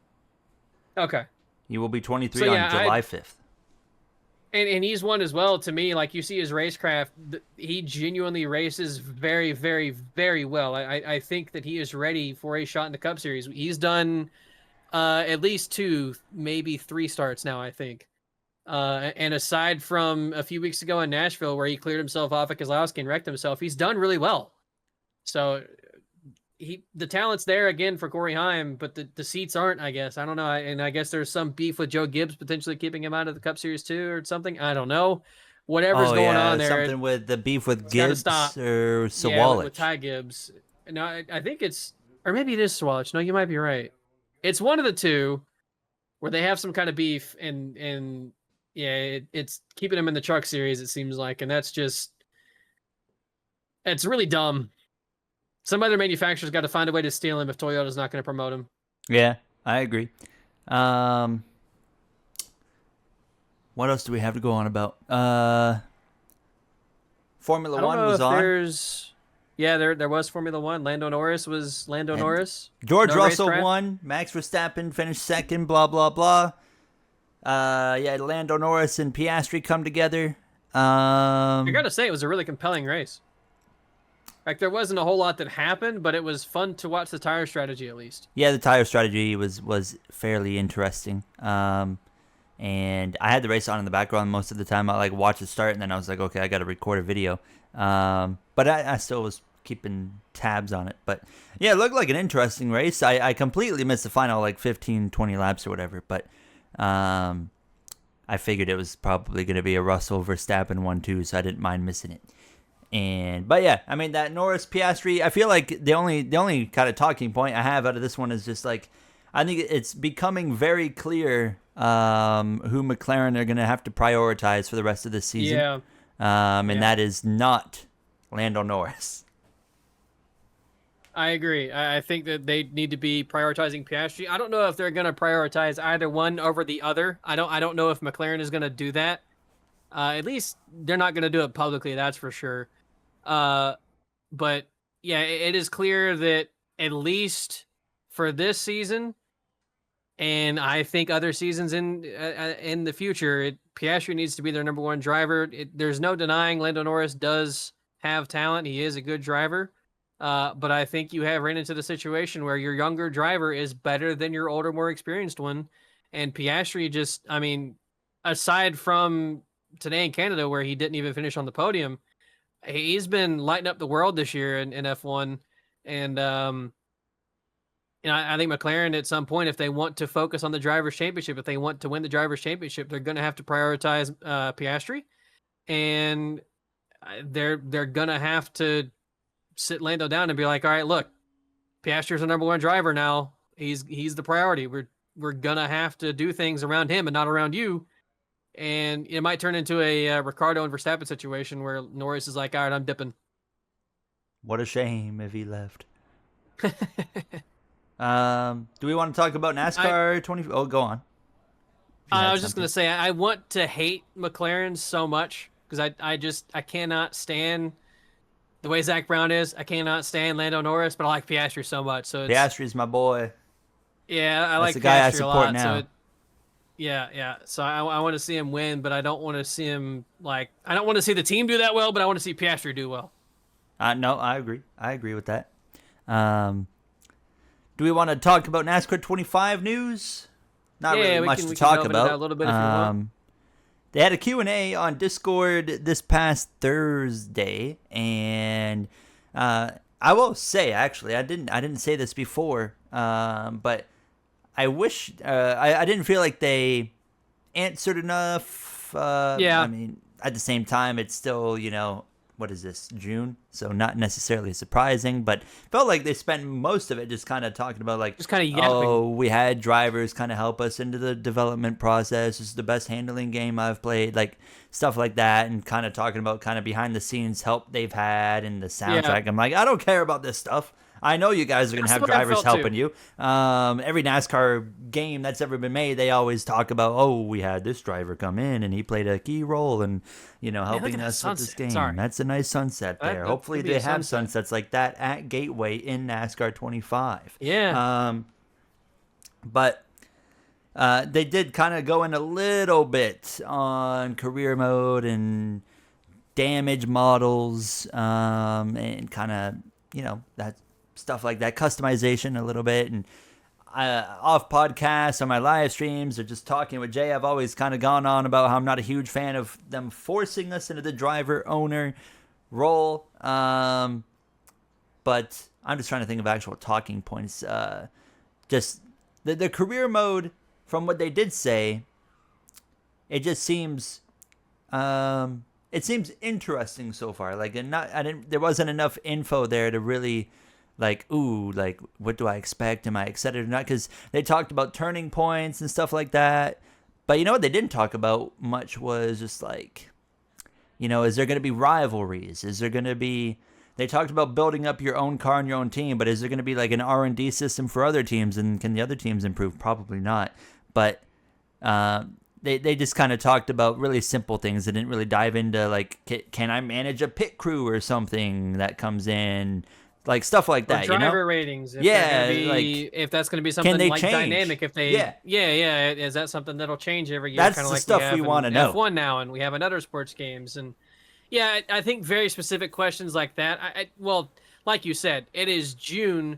[SPEAKER 2] Okay.
[SPEAKER 1] He will be 23 on July 5th.
[SPEAKER 2] And he's one as well. To me, like, you see his racecraft, he genuinely races very, very, very well. I think that he is ready for a shot in the Cup Series. He's done at least 2, maybe 3 starts now, I think. And aside from a few weeks ago in Nashville, where he cleared himself off at Keselowski and wrecked himself, he's done really well. So the talent's there again for Corey Heim, but the seats aren't, I guess. I don't know. And I guess there's some beef with Joe Gibbs potentially keeping him out of the Cup Series too, or something. I don't know. Whatever's going on there.
[SPEAKER 1] Something with the beef with Gibbs or Sawalich.
[SPEAKER 2] Yeah, with Ty Gibbs. No, I think it's, or maybe it is Sawalich. No, you might be right. It's one of the two where they have some kind of beef, and yeah, it's keeping him in the Truck Series, it seems like, and that's just, it's really dumb. Some other manufacturer's got to find a way to steal him if Toyota's not going to promote him.
[SPEAKER 1] Yeah, I agree. What else do we have to go on about? Formula One was on.
[SPEAKER 2] Yeah, there was Formula One. Lando Norris.
[SPEAKER 1] George Russell won. Max Verstappen finished second. Blah blah blah. Lando Norris and Piastri come together.
[SPEAKER 2] I gotta say, it was a really compelling race. Like, there wasn't a whole lot that happened, but it was fun to watch the tire strategy, at least.
[SPEAKER 1] Yeah, the tire strategy was fairly interesting. And I had the race on in the background most of the time. I watched it start, and then I was like, okay, I got to record a video. But I still was keeping tabs on it. But yeah, it looked like an interesting race. I completely missed the final 15, 20 laps or whatever. But I figured it was probably going to be a Russell Verstappen 1-2, so I didn't mind missing it. But yeah, I mean, that Norris Piastri, I feel like the only kind of talking point I have out of this one is just I think it's becoming very clear who McLaren are going to have to prioritize for the rest of the season.
[SPEAKER 2] Yeah.
[SPEAKER 1] That is not Lando Norris.
[SPEAKER 2] I agree. I think that they need to be prioritizing Piastri. I don't know if they're going to prioritize either one over the other. I don't know if McLaren is going to do that. At least they're not going to do it publicly, that's for sure. But yeah, it is clear that at least for this season, and I think other seasons in the future, Piastri needs to be their number one driver. There's no denying Lando Norris does have talent. He is a good driver. But I think you have ran into the situation where your younger driver is better than your older, more experienced one. And Piastri just, I mean, aside from today in Canada where he didn't even finish on the podium, he's been lighting up the world this year in F1. And, I think McLaren at some point, if they want to focus on the Drivers' Championship, if they want to win the Drivers' Championship, they're going to have to prioritize Piastri. And they're going to have to sit Lando down and be like, all right, look, Piastri's the number one driver now. He's the priority. we're gonna have to do things around him and not around you. And it might turn into a Ricardo and Verstappen situation where Norris is like, all right, I'm dipping.
[SPEAKER 1] What a shame if he left. Do we want to talk about NASCAR 20? Oh, go on.
[SPEAKER 2] I was just gonna say I want to hate McLaren so much because I cannot stand the way Zach Brown is. I cannot stand Lando Norris, but I like Piastri so much. So
[SPEAKER 1] Piastri's my boy.
[SPEAKER 2] Yeah, I like
[SPEAKER 1] the guy I
[SPEAKER 2] Piastri a
[SPEAKER 1] support
[SPEAKER 2] lot.
[SPEAKER 1] now.
[SPEAKER 2] So yeah. So I want to see him win, but I don't want to see him I don't want to see the team do that well, but I want to see Piastri do well.
[SPEAKER 1] No, I agree. I agree with that. Do we want to talk about NASCAR 25 news? Not really much to talk about.
[SPEAKER 2] A little bit if you want.
[SPEAKER 1] They had a Q&A on Discord this past Thursday, and I will say, actually, I didn't say this before, but I wish I didn't feel like they answered enough. I mean, at the same time, it's still, what is this, June? So not necessarily surprising, but felt like they spent most of it just kind of talking about
[SPEAKER 2] just kind of yapping.
[SPEAKER 1] Oh, we had drivers kind of help us into the development process. This is the best handling game I've played, like stuff like that, and kind of talking about kind of behind the scenes help they've had and the soundtrack. I'm like, I don't care about this stuff. I know you guys are going to have drivers helping you. Every NASCAR game that's ever been made, they always talk about, oh, we had this driver come in and he played a key role in, helping us with this game.
[SPEAKER 2] Sorry.
[SPEAKER 1] That's a nice sunset there. Hopefully they have sunsets like that at Gateway in NASCAR 25.
[SPEAKER 2] Yeah.
[SPEAKER 1] But they did kind of go in a little bit on career mode and damage models and kind of, that stuff like that, customization a little bit. And off podcasts on my live streams or just talking with Jay, I've always kind of gone on about how I'm not a huge fan of them forcing us into the driver owner role. But I'm just trying to think of actual talking points. Just the career mode, from what they did say, it just seems it seems interesting so far. Like, there wasn't enough info there to really what do I expect? Am I excited or not? Because they talked about turning points and stuff like that. But you know what they didn't talk about much was just is there going to be rivalries? Is there going to be... They talked about building up your own car and your own team, but is there going to be like an R&D system for other teams? And can the other teams improve? Probably not. But they just kind of talked about really simple things. They didn't really dive into can I manage a pit crew or something that comes in? Like stuff like that,
[SPEAKER 2] or driver ratings. If that's going to be something like
[SPEAKER 1] change?
[SPEAKER 2] Dynamic, if they, is that something that'll change every year?
[SPEAKER 1] That's the stuff we want to know.
[SPEAKER 2] F1 now, and we have in other sports games, and I think very specific questions like that. Well, like you said, it is June,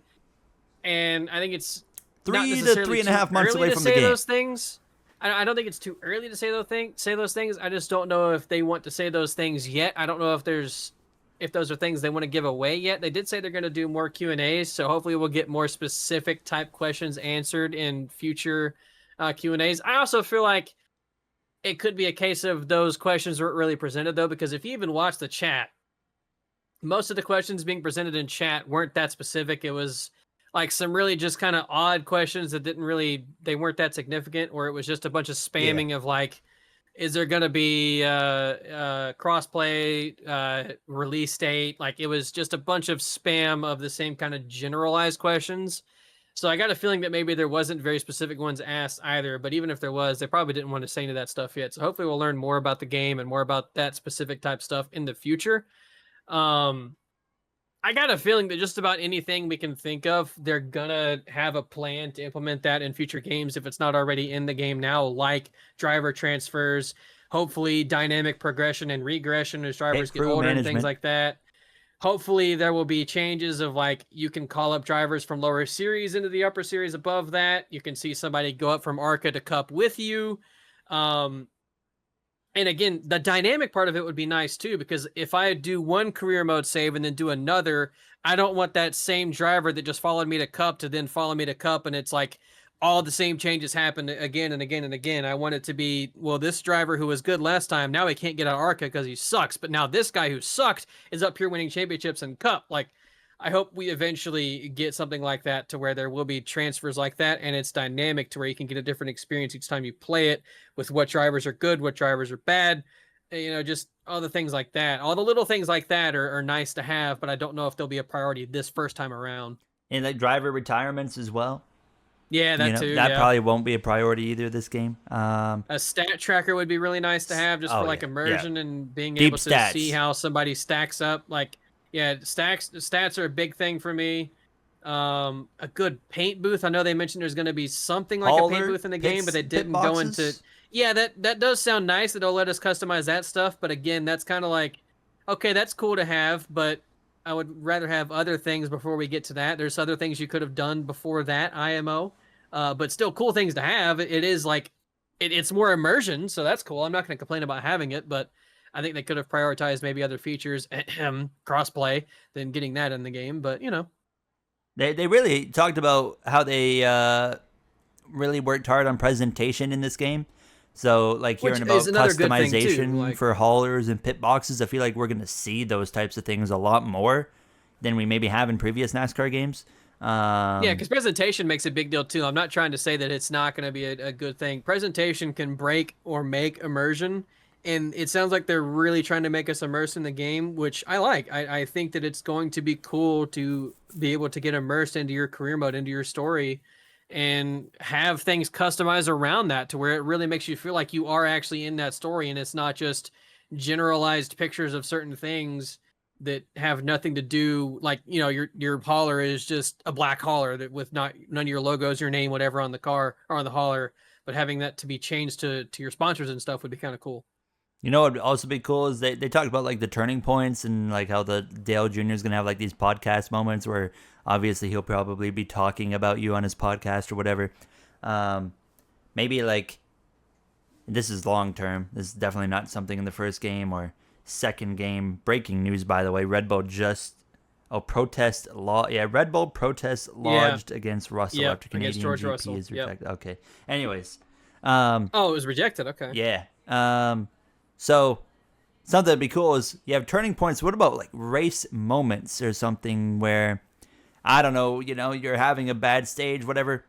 [SPEAKER 2] and I think it's
[SPEAKER 1] 3 to 3.5 months away from the game.
[SPEAKER 2] Those things. I don't think it's too early to say those things. I just don't know if they want to say those things yet. I don't know if those are things they want to give away yet. They did say they're going to do more Q&As, so hopefully we'll get more specific type questions answered in future Q&As. I also feel like it could be a case of those questions weren't really presented, though, because if you even watch the chat, most of the questions being presented in chat weren't that specific. It was like some really just kind of odd questions that they weren't that significant, or it was just a bunch of spamming of is there going to be crossplay release date? Like, it was just a bunch of spam of the same kind of generalized questions. So I got a feeling that maybe there wasn't very specific ones asked either. But even if there was, they probably didn't want to say any of that stuff yet. So hopefully we'll learn more about the game and more about that specific type stuff in the future. I got a feeling that just about anything we can think of, they're going to have a plan to implement that in future games if it's not already in the game now, like driver transfers, hopefully dynamic progression and regression as drivers get older and things like that. Hopefully there will be changes of you can call up drivers from lower series into the upper series above that. You can see somebody go up from ARCA to Cup with you. And again, the dynamic part of it would be nice too, because if I do one career mode save and then do another, I don't want that same driver that just followed me to Cup to then follow me to Cup, and it's like all the same changes happen again and again and again. I want it to be, well, this driver who was good last time, now he can't get out of ARCA because he sucks, but now this guy who sucked is up here winning championships and Cup. Like, I hope we eventually get something like that to where there will be transfers like that, and it's dynamic to where you can get a different experience each time you play it with what drivers are good, what drivers are bad, just all the things like that. All the little things like that are nice to have, but I don't know if they'll be a priority this first time around.
[SPEAKER 1] And like driver retirements as well.
[SPEAKER 2] Yeah,
[SPEAKER 1] You
[SPEAKER 2] that
[SPEAKER 1] know,
[SPEAKER 2] too.
[SPEAKER 1] that
[SPEAKER 2] Yeah.
[SPEAKER 1] probably won't be a priority either this game.
[SPEAKER 2] A stat tracker would be really nice to have just for
[SPEAKER 1] Oh
[SPEAKER 2] like
[SPEAKER 1] yeah, yeah.
[SPEAKER 2] immersion and being
[SPEAKER 1] Deep
[SPEAKER 2] able to see
[SPEAKER 1] stats.
[SPEAKER 2] how somebody stacks up. Like, yeah, stats are a big thing for me. A good paint booth. I know they mentioned there's going to be something like a paint
[SPEAKER 1] Hauler
[SPEAKER 2] booth in the game, but
[SPEAKER 1] pits,
[SPEAKER 2] they
[SPEAKER 1] pit
[SPEAKER 2] didn't go into.
[SPEAKER 1] boxes.
[SPEAKER 2] Yeah, that does sound nice that they'll let us customize that stuff. But again, that's kind of like, okay, that's cool to have, but I would rather have other things before we get to that. There's other things you could have done before that IMO, but still cool things to have. It is like it's more immersion, so that's cool. I'm not going to complain about having it, but I think they could have prioritized maybe other features, crossplay, than getting that in the game. But
[SPEAKER 1] They really talked about how they really worked hard on presentation in this game. So like
[SPEAKER 2] which
[SPEAKER 1] hearing
[SPEAKER 2] is
[SPEAKER 1] about
[SPEAKER 2] another good thing too.
[SPEAKER 1] customization
[SPEAKER 2] Like,
[SPEAKER 1] for haulers and pit boxes, I feel like we're gonna see those types of things a lot more than we maybe have in previous NASCAR games.
[SPEAKER 2] yeah, because presentation makes a big deal too. I'm not trying to say that it's not going to be a good thing. Presentation can break or make immersion, and it sounds like they're really trying to make us immersed in the game, which I like. I think that it's going to be cool to be able to get immersed into your career mode, into your story, and have things customized around that to where it really makes you feel like you are actually in that story, and it's not just generalized pictures of certain things that have nothing to do, like, your hauler is just a black hauler that with not none of your logos, your name, whatever on the car or on the hauler, but having that to be changed to your sponsors and stuff would be kind of cool.
[SPEAKER 1] You know what would also be cool is they talked about like the turning points and like how the Dale Jr. is gonna have like these podcast moments where obviously he'll probably be talking about you on his podcast or whatever. Um, Maybe like this is long term. This is definitely not something in the first game or second game. Breaking news, by the way, Red Bull just protest law. Yeah, Red Bull protest
[SPEAKER 2] Yeah.
[SPEAKER 1] lodged against Russell
[SPEAKER 2] Yep.
[SPEAKER 1] after
[SPEAKER 2] Against
[SPEAKER 1] Canadian
[SPEAKER 2] George
[SPEAKER 1] GP
[SPEAKER 2] Russell.
[SPEAKER 1] is
[SPEAKER 2] Yep.
[SPEAKER 1] rejected. Okay. Anyways,
[SPEAKER 2] Oh, it was rejected. Okay.
[SPEAKER 1] yeah. So something that'd be cool is you have turning points. What about like race moments or something where I don't know, you're having a bad stage, whatever,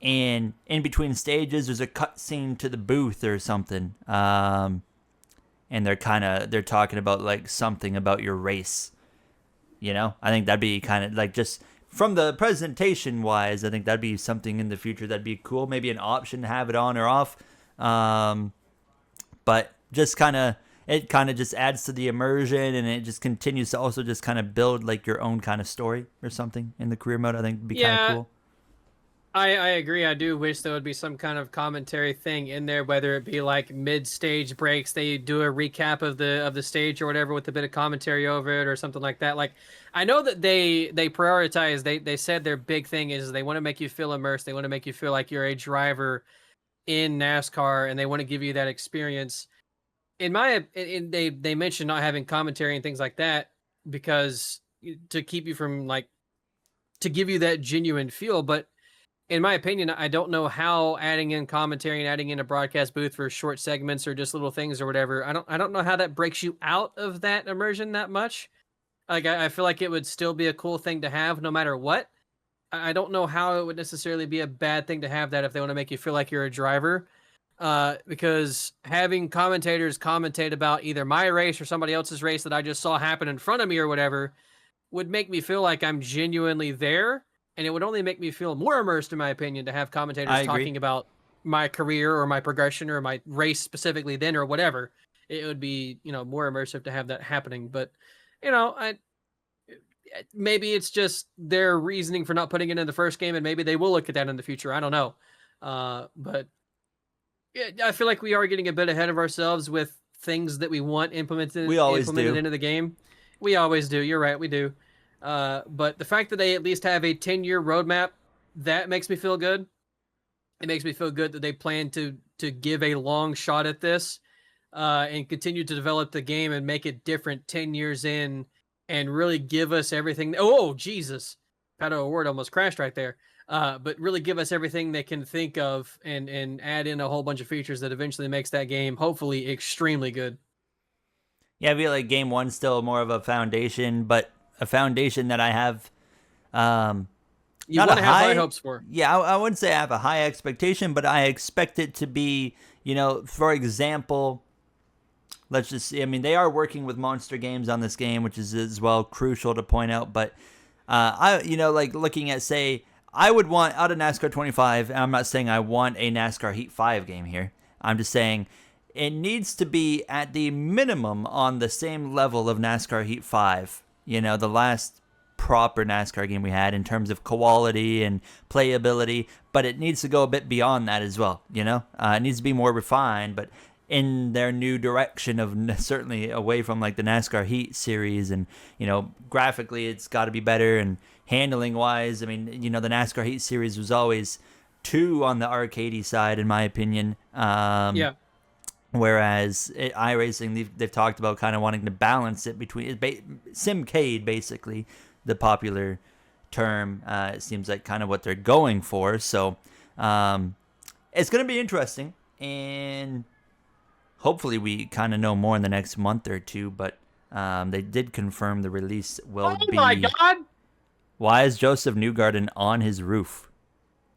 [SPEAKER 1] and in between stages there's a cut scene to the booth or something, and they're talking about like something about your race. I think that'd be kind of like just from the presentation wise. I think that'd be something in the future that'd be cool. Maybe an option to have it on or off. But just it kind of just adds to the immersion, and it just continues to also just kind of build like your own kind of story or something in the career mode. I think would be kind of
[SPEAKER 2] Yeah,
[SPEAKER 1] cool.
[SPEAKER 2] I agree. I do wish there would be some kind of commentary thing in there, whether it be like mid-stage breaks, they do a recap of the stage or whatever with a bit of commentary over it or something like that. Like, I know that they prioritize. They said their big thing is they want to make you feel immersed. They want to make you feel like you're a driver in NASCAR, and they want to give you that experience. They mentioned not having commentary and things like that because to keep you from like to give you that genuine feel, but in my opinion, I don't know how adding in commentary and adding in a broadcast booth for short segments or just little things or whatever. I don't know how that breaks you out of that immersion that much. Like, I feel like it would still be a cool thing to have no matter what. I don't know how it would necessarily be a bad thing to have that if they want to make you feel like you're a driver. Because having commentators commentate about either my race or somebody else's race that I just saw happen in front of me or whatever would make me feel like I'm genuinely there, and it would only make me feel more immersed, in my opinion, to have
[SPEAKER 1] I
[SPEAKER 2] commentators
[SPEAKER 1] agree.
[SPEAKER 2] talking about my career or my progression or my race specifically then or whatever. It would be, more immersive to have that happening. But, I maybe it's just their reasoning for not putting it in the first game, and maybe they will look at that in the future. I don't know. But yeah, I feel like we are getting a bit ahead of ourselves with things that we want
[SPEAKER 1] We
[SPEAKER 2] implemented
[SPEAKER 1] always
[SPEAKER 2] implemented
[SPEAKER 1] do.
[SPEAKER 2] into the game. We always do. You're right. We do. But the fact that they at least have a 10-year roadmap, that makes me feel good. It makes me feel good that they plan to give a long shot at this, and continue to develop the game and make it different 10 years in, and really give us everything. Oh, Jesus. Pato Award almost crashed right there. But really give us everything they can think of, and add in a whole bunch of features that eventually makes that game hopefully extremely good.
[SPEAKER 1] Yeah, I feel like game one's still more of a foundation, but a foundation that I have.
[SPEAKER 2] You
[SPEAKER 1] Not
[SPEAKER 2] want
[SPEAKER 1] a
[SPEAKER 2] to have high
[SPEAKER 1] high
[SPEAKER 2] hopes for.
[SPEAKER 1] Yeah, I wouldn't say I have a high expectation, but I expect it to be, for example, let's just see. I mean, they are working with Monster Games on this game, which is as well crucial to point out. But like looking at, say, I would want out of NASCAR 25. And I'm not saying I want a NASCAR Heat 5 game here. I'm just saying it needs to be at the minimum on the same level of NASCAR Heat 5. The last proper NASCAR game we had in terms of quality and playability, but it needs to go a bit beyond that as well. It needs to be more refined, but in their new direction of certainly away from like the NASCAR Heat series, and graphically it's got to be better, and handling wise, I mean, the NASCAR Heat series was always too on the arcadey side in my opinion.
[SPEAKER 2] Yeah.
[SPEAKER 1] Whereas iRacing, they've talked about kind of wanting to balance it between Simcade, basically the popular term. It seems like kind of what they're going for. So it's going to be interesting, and hopefully we kind of know more in the next month or two. But they did confirm the release will be.
[SPEAKER 2] Oh my God!
[SPEAKER 1] Why is Joseph Newgarden on his roof?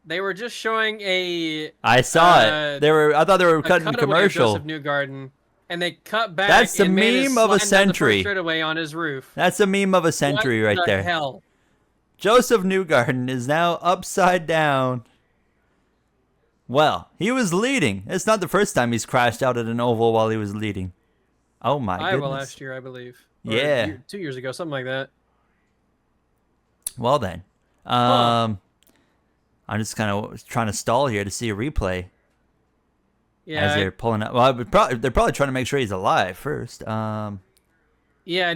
[SPEAKER 2] They were just showing a.
[SPEAKER 1] I saw it. I thought they were cutting a commercial.
[SPEAKER 2] Joseph Newgarden, and they cut back.
[SPEAKER 1] That's the
[SPEAKER 2] and
[SPEAKER 1] meme of a century.
[SPEAKER 2] Straightaway on his roof.
[SPEAKER 1] That's the meme of a century right there.
[SPEAKER 2] What the hell?
[SPEAKER 1] Joseph Newgarden is now upside down. Well, he was leading. It's not the first time he's crashed out at an oval while he was leading. Oh my goodness.
[SPEAKER 2] Iowa last year, I believe. Or
[SPEAKER 1] yeah.
[SPEAKER 2] 2 years ago, something like that.
[SPEAKER 1] Well then. I'm just kind of trying to stall here to see a replay.
[SPEAKER 2] Yeah.
[SPEAKER 1] As they're pulling up. Well, they're probably trying to make sure he's alive first.
[SPEAKER 2] Yeah,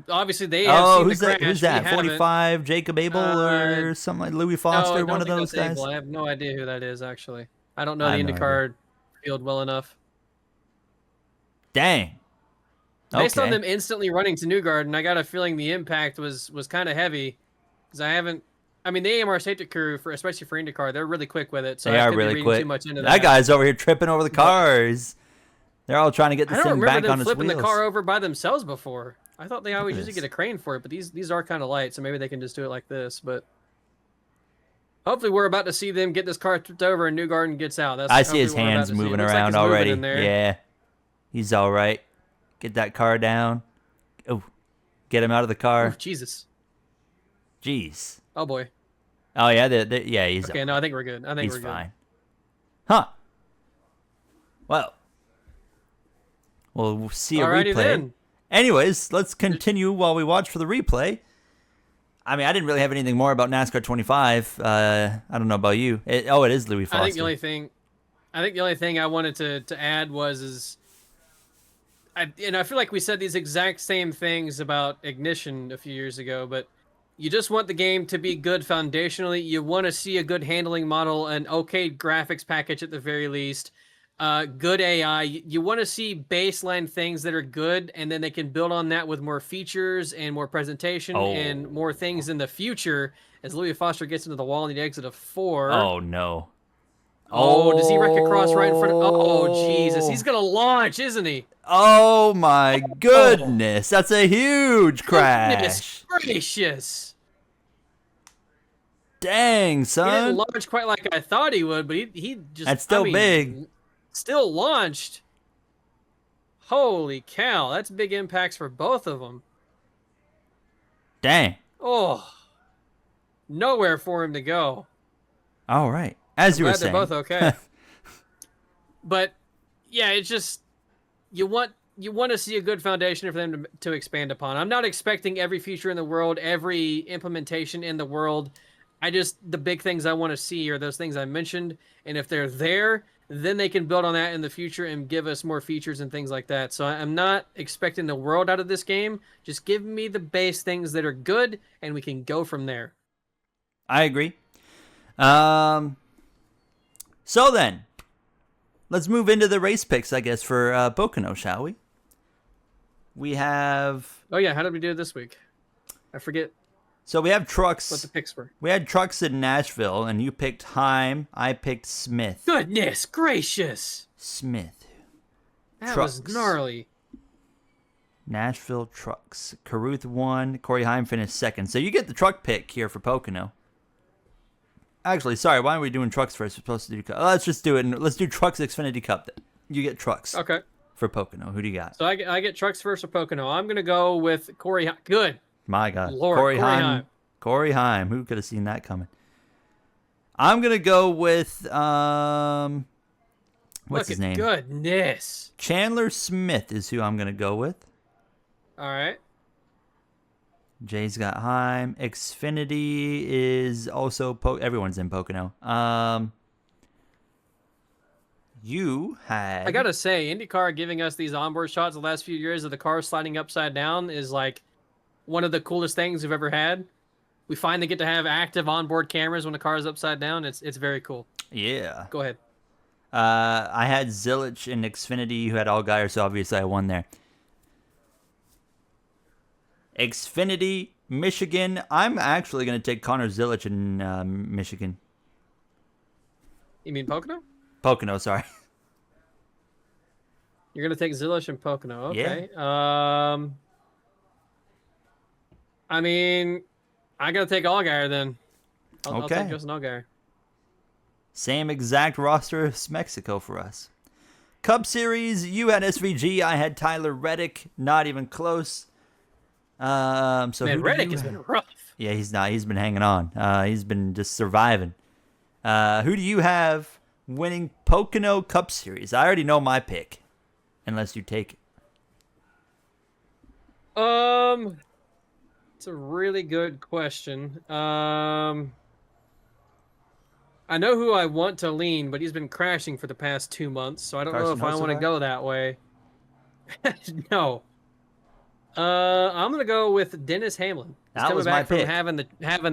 [SPEAKER 2] obviously they have seen
[SPEAKER 1] who's
[SPEAKER 2] the crash.
[SPEAKER 1] That? Who's that? 45, Jacob Abel or something like Louis Foster, one of those guys?
[SPEAKER 2] Abel. I have no idea who that is, actually. I don't know the IndyCar field well enough.
[SPEAKER 1] Dang.
[SPEAKER 2] Based on them instantly running to Newgarden, I got a feeling the impact was kind of heavy. Because the AMR safety crew, especially for IndyCar, they're really quick with it. So
[SPEAKER 1] they
[SPEAKER 2] I
[SPEAKER 1] are
[SPEAKER 2] could
[SPEAKER 1] really
[SPEAKER 2] be reading
[SPEAKER 1] quick.
[SPEAKER 2] Too much into
[SPEAKER 1] that guy's over here tripping over the cars. They're all trying to get this thing back on its wheels. I don't remember them
[SPEAKER 2] flipping the car over by themselves before. I thought they always usually get a crane for it, but these are kind of light, so maybe they can just do it like this. But hopefully we're about to see them get this car tipped over and Newgarden gets out.
[SPEAKER 1] I see his hands moving around already. Yeah, he's all right. Get that car down. Oh, get him out of the car.
[SPEAKER 2] Oh, Jesus.
[SPEAKER 1] Jeez.
[SPEAKER 2] Oh, boy.
[SPEAKER 1] Oh, yeah, yeah, he's
[SPEAKER 2] okay. No, I think we're good. I think
[SPEAKER 1] he's
[SPEAKER 2] we're
[SPEAKER 1] fine.
[SPEAKER 2] Good.
[SPEAKER 1] Huh. Well, we'll see a replay.
[SPEAKER 2] Then.
[SPEAKER 1] Anyways, let's continue while we watch for the replay. I mean, I didn't really have anything more about NASCAR 25. I don't know about you. It is Louis Foster.
[SPEAKER 2] I think the only thing I wanted to add I feel like we said these exact same things about Ignition a few years ago, but you just want the game to be good foundationally. You want to see a good handling model, an okay graphics package at the very least. Good AI. You want to see baseline things that are good, and then they can build on that with more features and more presentation and more things in the future as Louis Foster gets into the wall and the exit of 4.
[SPEAKER 1] Oh, no.
[SPEAKER 2] Oh, does he wreck across right in front of... Oh, Jesus. He's going to launch, isn't he?
[SPEAKER 1] Oh, my goodness. That's a huge crash.
[SPEAKER 2] Goodness gracious.
[SPEAKER 1] Dang, son.
[SPEAKER 2] He didn't launch quite like I thought he would, but he just...
[SPEAKER 1] That's still big.
[SPEAKER 2] Still launched. Holy cow. That's big impacts for both of them.
[SPEAKER 1] Dang.
[SPEAKER 2] Oh. Nowhere for him to go.
[SPEAKER 1] All right. As you were saying.
[SPEAKER 2] They're both okay. But, yeah, it's just... You want to see a good foundation for them to expand upon. I'm not expecting every feature in the world, every implementation in the world. The big things I want to see are those things I mentioned. And if they're there, then they can build on that in the future and give us more features and things like that. So I'm not expecting the world out of this game. Just give me the base things that are good, and we can go from there.
[SPEAKER 1] I agree. So then, let's move into the race picks, I guess, for Pocono, shall we? We have...
[SPEAKER 2] Oh, yeah. How did we do it this week? I forget.
[SPEAKER 1] So we have trucks.
[SPEAKER 2] What the picks were.
[SPEAKER 1] We had trucks in Nashville, and you picked Heim. I picked Smith.
[SPEAKER 2] Goodness gracious.
[SPEAKER 1] Smith.
[SPEAKER 2] That
[SPEAKER 1] Trucks.
[SPEAKER 2] was gnarly.
[SPEAKER 1] Nashville Trucks. Caruth won. Corey Heim finished second. So you get the truck pick here for Pocono. Actually, sorry, why aren't we doing trucks first? We're supposed to do let's just do it. Let's do Trucks Xfinity Cup then. You get trucks.
[SPEAKER 2] Okay.
[SPEAKER 1] For Pocono. Who do you got?
[SPEAKER 2] So I get trucks first for Pocono. I'm going to go with Corey. Good.
[SPEAKER 1] My God.
[SPEAKER 2] Lord,
[SPEAKER 1] Corey Heim. Corey Heim. Who could have seen that coming? I'm going to go with, what's his name?
[SPEAKER 2] Goodness.
[SPEAKER 1] Chandler Smith is who I'm going to go with.
[SPEAKER 2] All right.
[SPEAKER 1] Jay's got Heim. Xfinity is also everyone's in Pocono. You had.
[SPEAKER 2] I gotta say, IndyCar giving us these onboard shots the last few years of the car sliding upside down is like one of the coolest things we've ever had. We finally get to have active onboard cameras when the car is upside down. It's very cool.
[SPEAKER 1] Yeah.
[SPEAKER 2] Go ahead.
[SPEAKER 1] I had Zilich and Xfinity, who had Allgaier, so obviously I won there. Xfinity, Michigan. I'm actually going to take Connor Zilich in Michigan.
[SPEAKER 2] You mean Pocono?
[SPEAKER 1] Pocono, sorry.
[SPEAKER 2] You're going to take Zilich and Pocono. Okay.
[SPEAKER 1] Yeah.
[SPEAKER 2] I mean, I got to take Allgaier then. I'll
[SPEAKER 1] Okay.
[SPEAKER 2] take Justin Allgaier.
[SPEAKER 1] Same exact roster as Mexico for us. Cup Series, you had SVG. I had Tyler Reddick. Not even close. Man,
[SPEAKER 2] Reddick has been rough.
[SPEAKER 1] Yeah, he's not. He's been hanging on. He's been just surviving. Who do you have winning Pocono Cup Series? I already know my pick, unless you take it.
[SPEAKER 2] It's a really good question. I know who I want to lean, but he's been crashing for the past 2 months, so I don't know if I want to go that way. No. I'm gonna go with Dennis Hamlin. He's coming back from having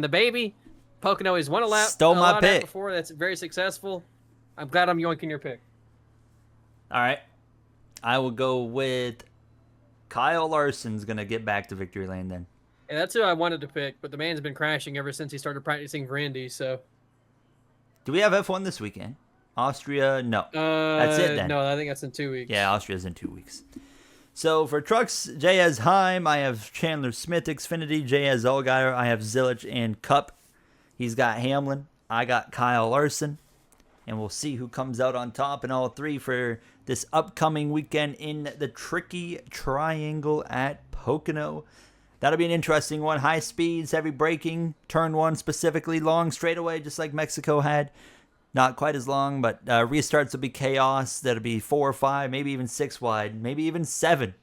[SPEAKER 2] the baby. Pocono has won a lap.
[SPEAKER 1] Stole my pick
[SPEAKER 2] before. That's very successful. I'm glad I'm yoinking your pick.
[SPEAKER 1] All right, I will go with Kyle Larson's gonna get back to victory lane then.
[SPEAKER 2] Yeah, that's who I wanted to pick, but the man's been crashing ever since he started practicing for Indy. So,
[SPEAKER 1] do we have F1 this weekend? Austria? No. That's it then.
[SPEAKER 2] No, I think that's in 2 weeks.
[SPEAKER 1] Yeah, Austria's in 2 weeks. So for trucks, Jay has Heim. I have Chandler Smith, Xfinity. Jay has Allgaier. I have Zilich and Cup. He's got Hamlin. I got Kyle Larson. And we'll see who comes out on top in all three for this upcoming weekend in the Tricky Triangle at Pocono. That'll be an interesting one. High speeds, heavy braking. Turn one specifically, long straightaway, just like Mexico had. Not quite as long, but restarts will be chaos. That'll be 4 or 5, maybe even 6 wide, maybe even 7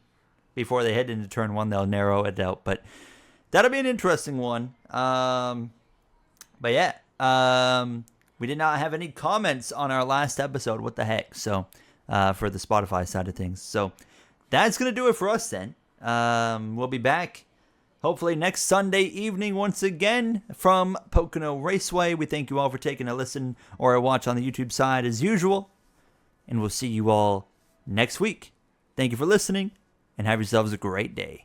[SPEAKER 1] before they head into turn one. They'll narrow it out, but that'll be an interesting one. But yeah, we did not have any comments on our last episode. What the heck? So for the Spotify side of things. So that's going to do it for us then. We'll be back hopefully next Sunday evening once again from Pocono Raceway. We thank you all for taking a listen or a watch on the YouTube side as usual. And we'll see you all next week. Thank you for listening and have yourselves a great day.